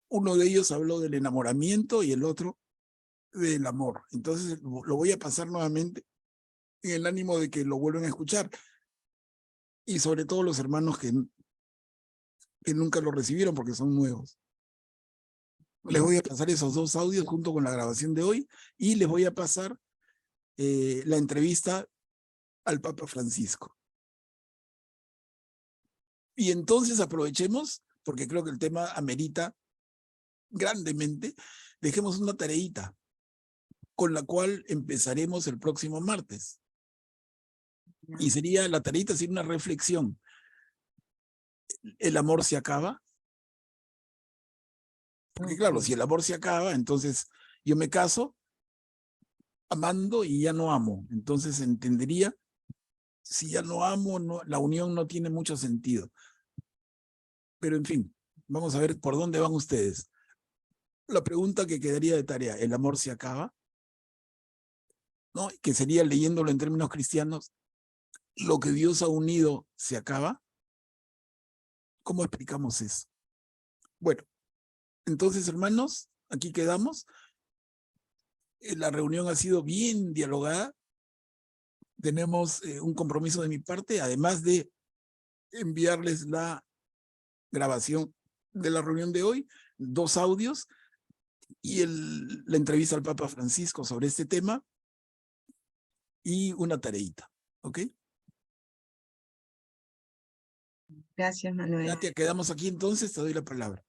Uno de ellos habló del enamoramiento y el otro del amor. Entonces lo voy a pasar nuevamente en el ánimo de que lo vuelvan a escuchar. Y sobre todo los hermanos que nunca lo recibieron porque son nuevos. Les voy a pasar esos 2 audios junto con la grabación de hoy y les voy a pasar la entrevista al Papa Francisco. Y entonces aprovechemos, porque creo que el tema amerita grandemente, dejemos una tareita con la cual empezaremos el próximo martes. Y sería la tareita, sería una reflexión. ¿El amor se acaba? Porque claro, si el amor se acaba, entonces yo me caso amando y ya no amo. Entonces entendería, si ya no amo, la unión no tiene mucho sentido. Pero en fin, vamos a ver por dónde van ustedes. La pregunta que quedaría de tarea, ¿el amor se acaba? ¿No? Que sería, leyéndolo en términos cristianos, ¿lo que Dios ha unido se acaba? ¿Cómo explicamos eso? Bueno, entonces, hermanos, aquí quedamos. La reunión ha sido bien dialogada. Tenemos un compromiso de mi parte, además de enviarles la grabación de la reunión de hoy, 2 audios y la entrevista al Papa Francisco sobre este tema y una tareita, ¿ok? Gracias, Manuel. Katia, quedamos aquí entonces, te doy la palabra.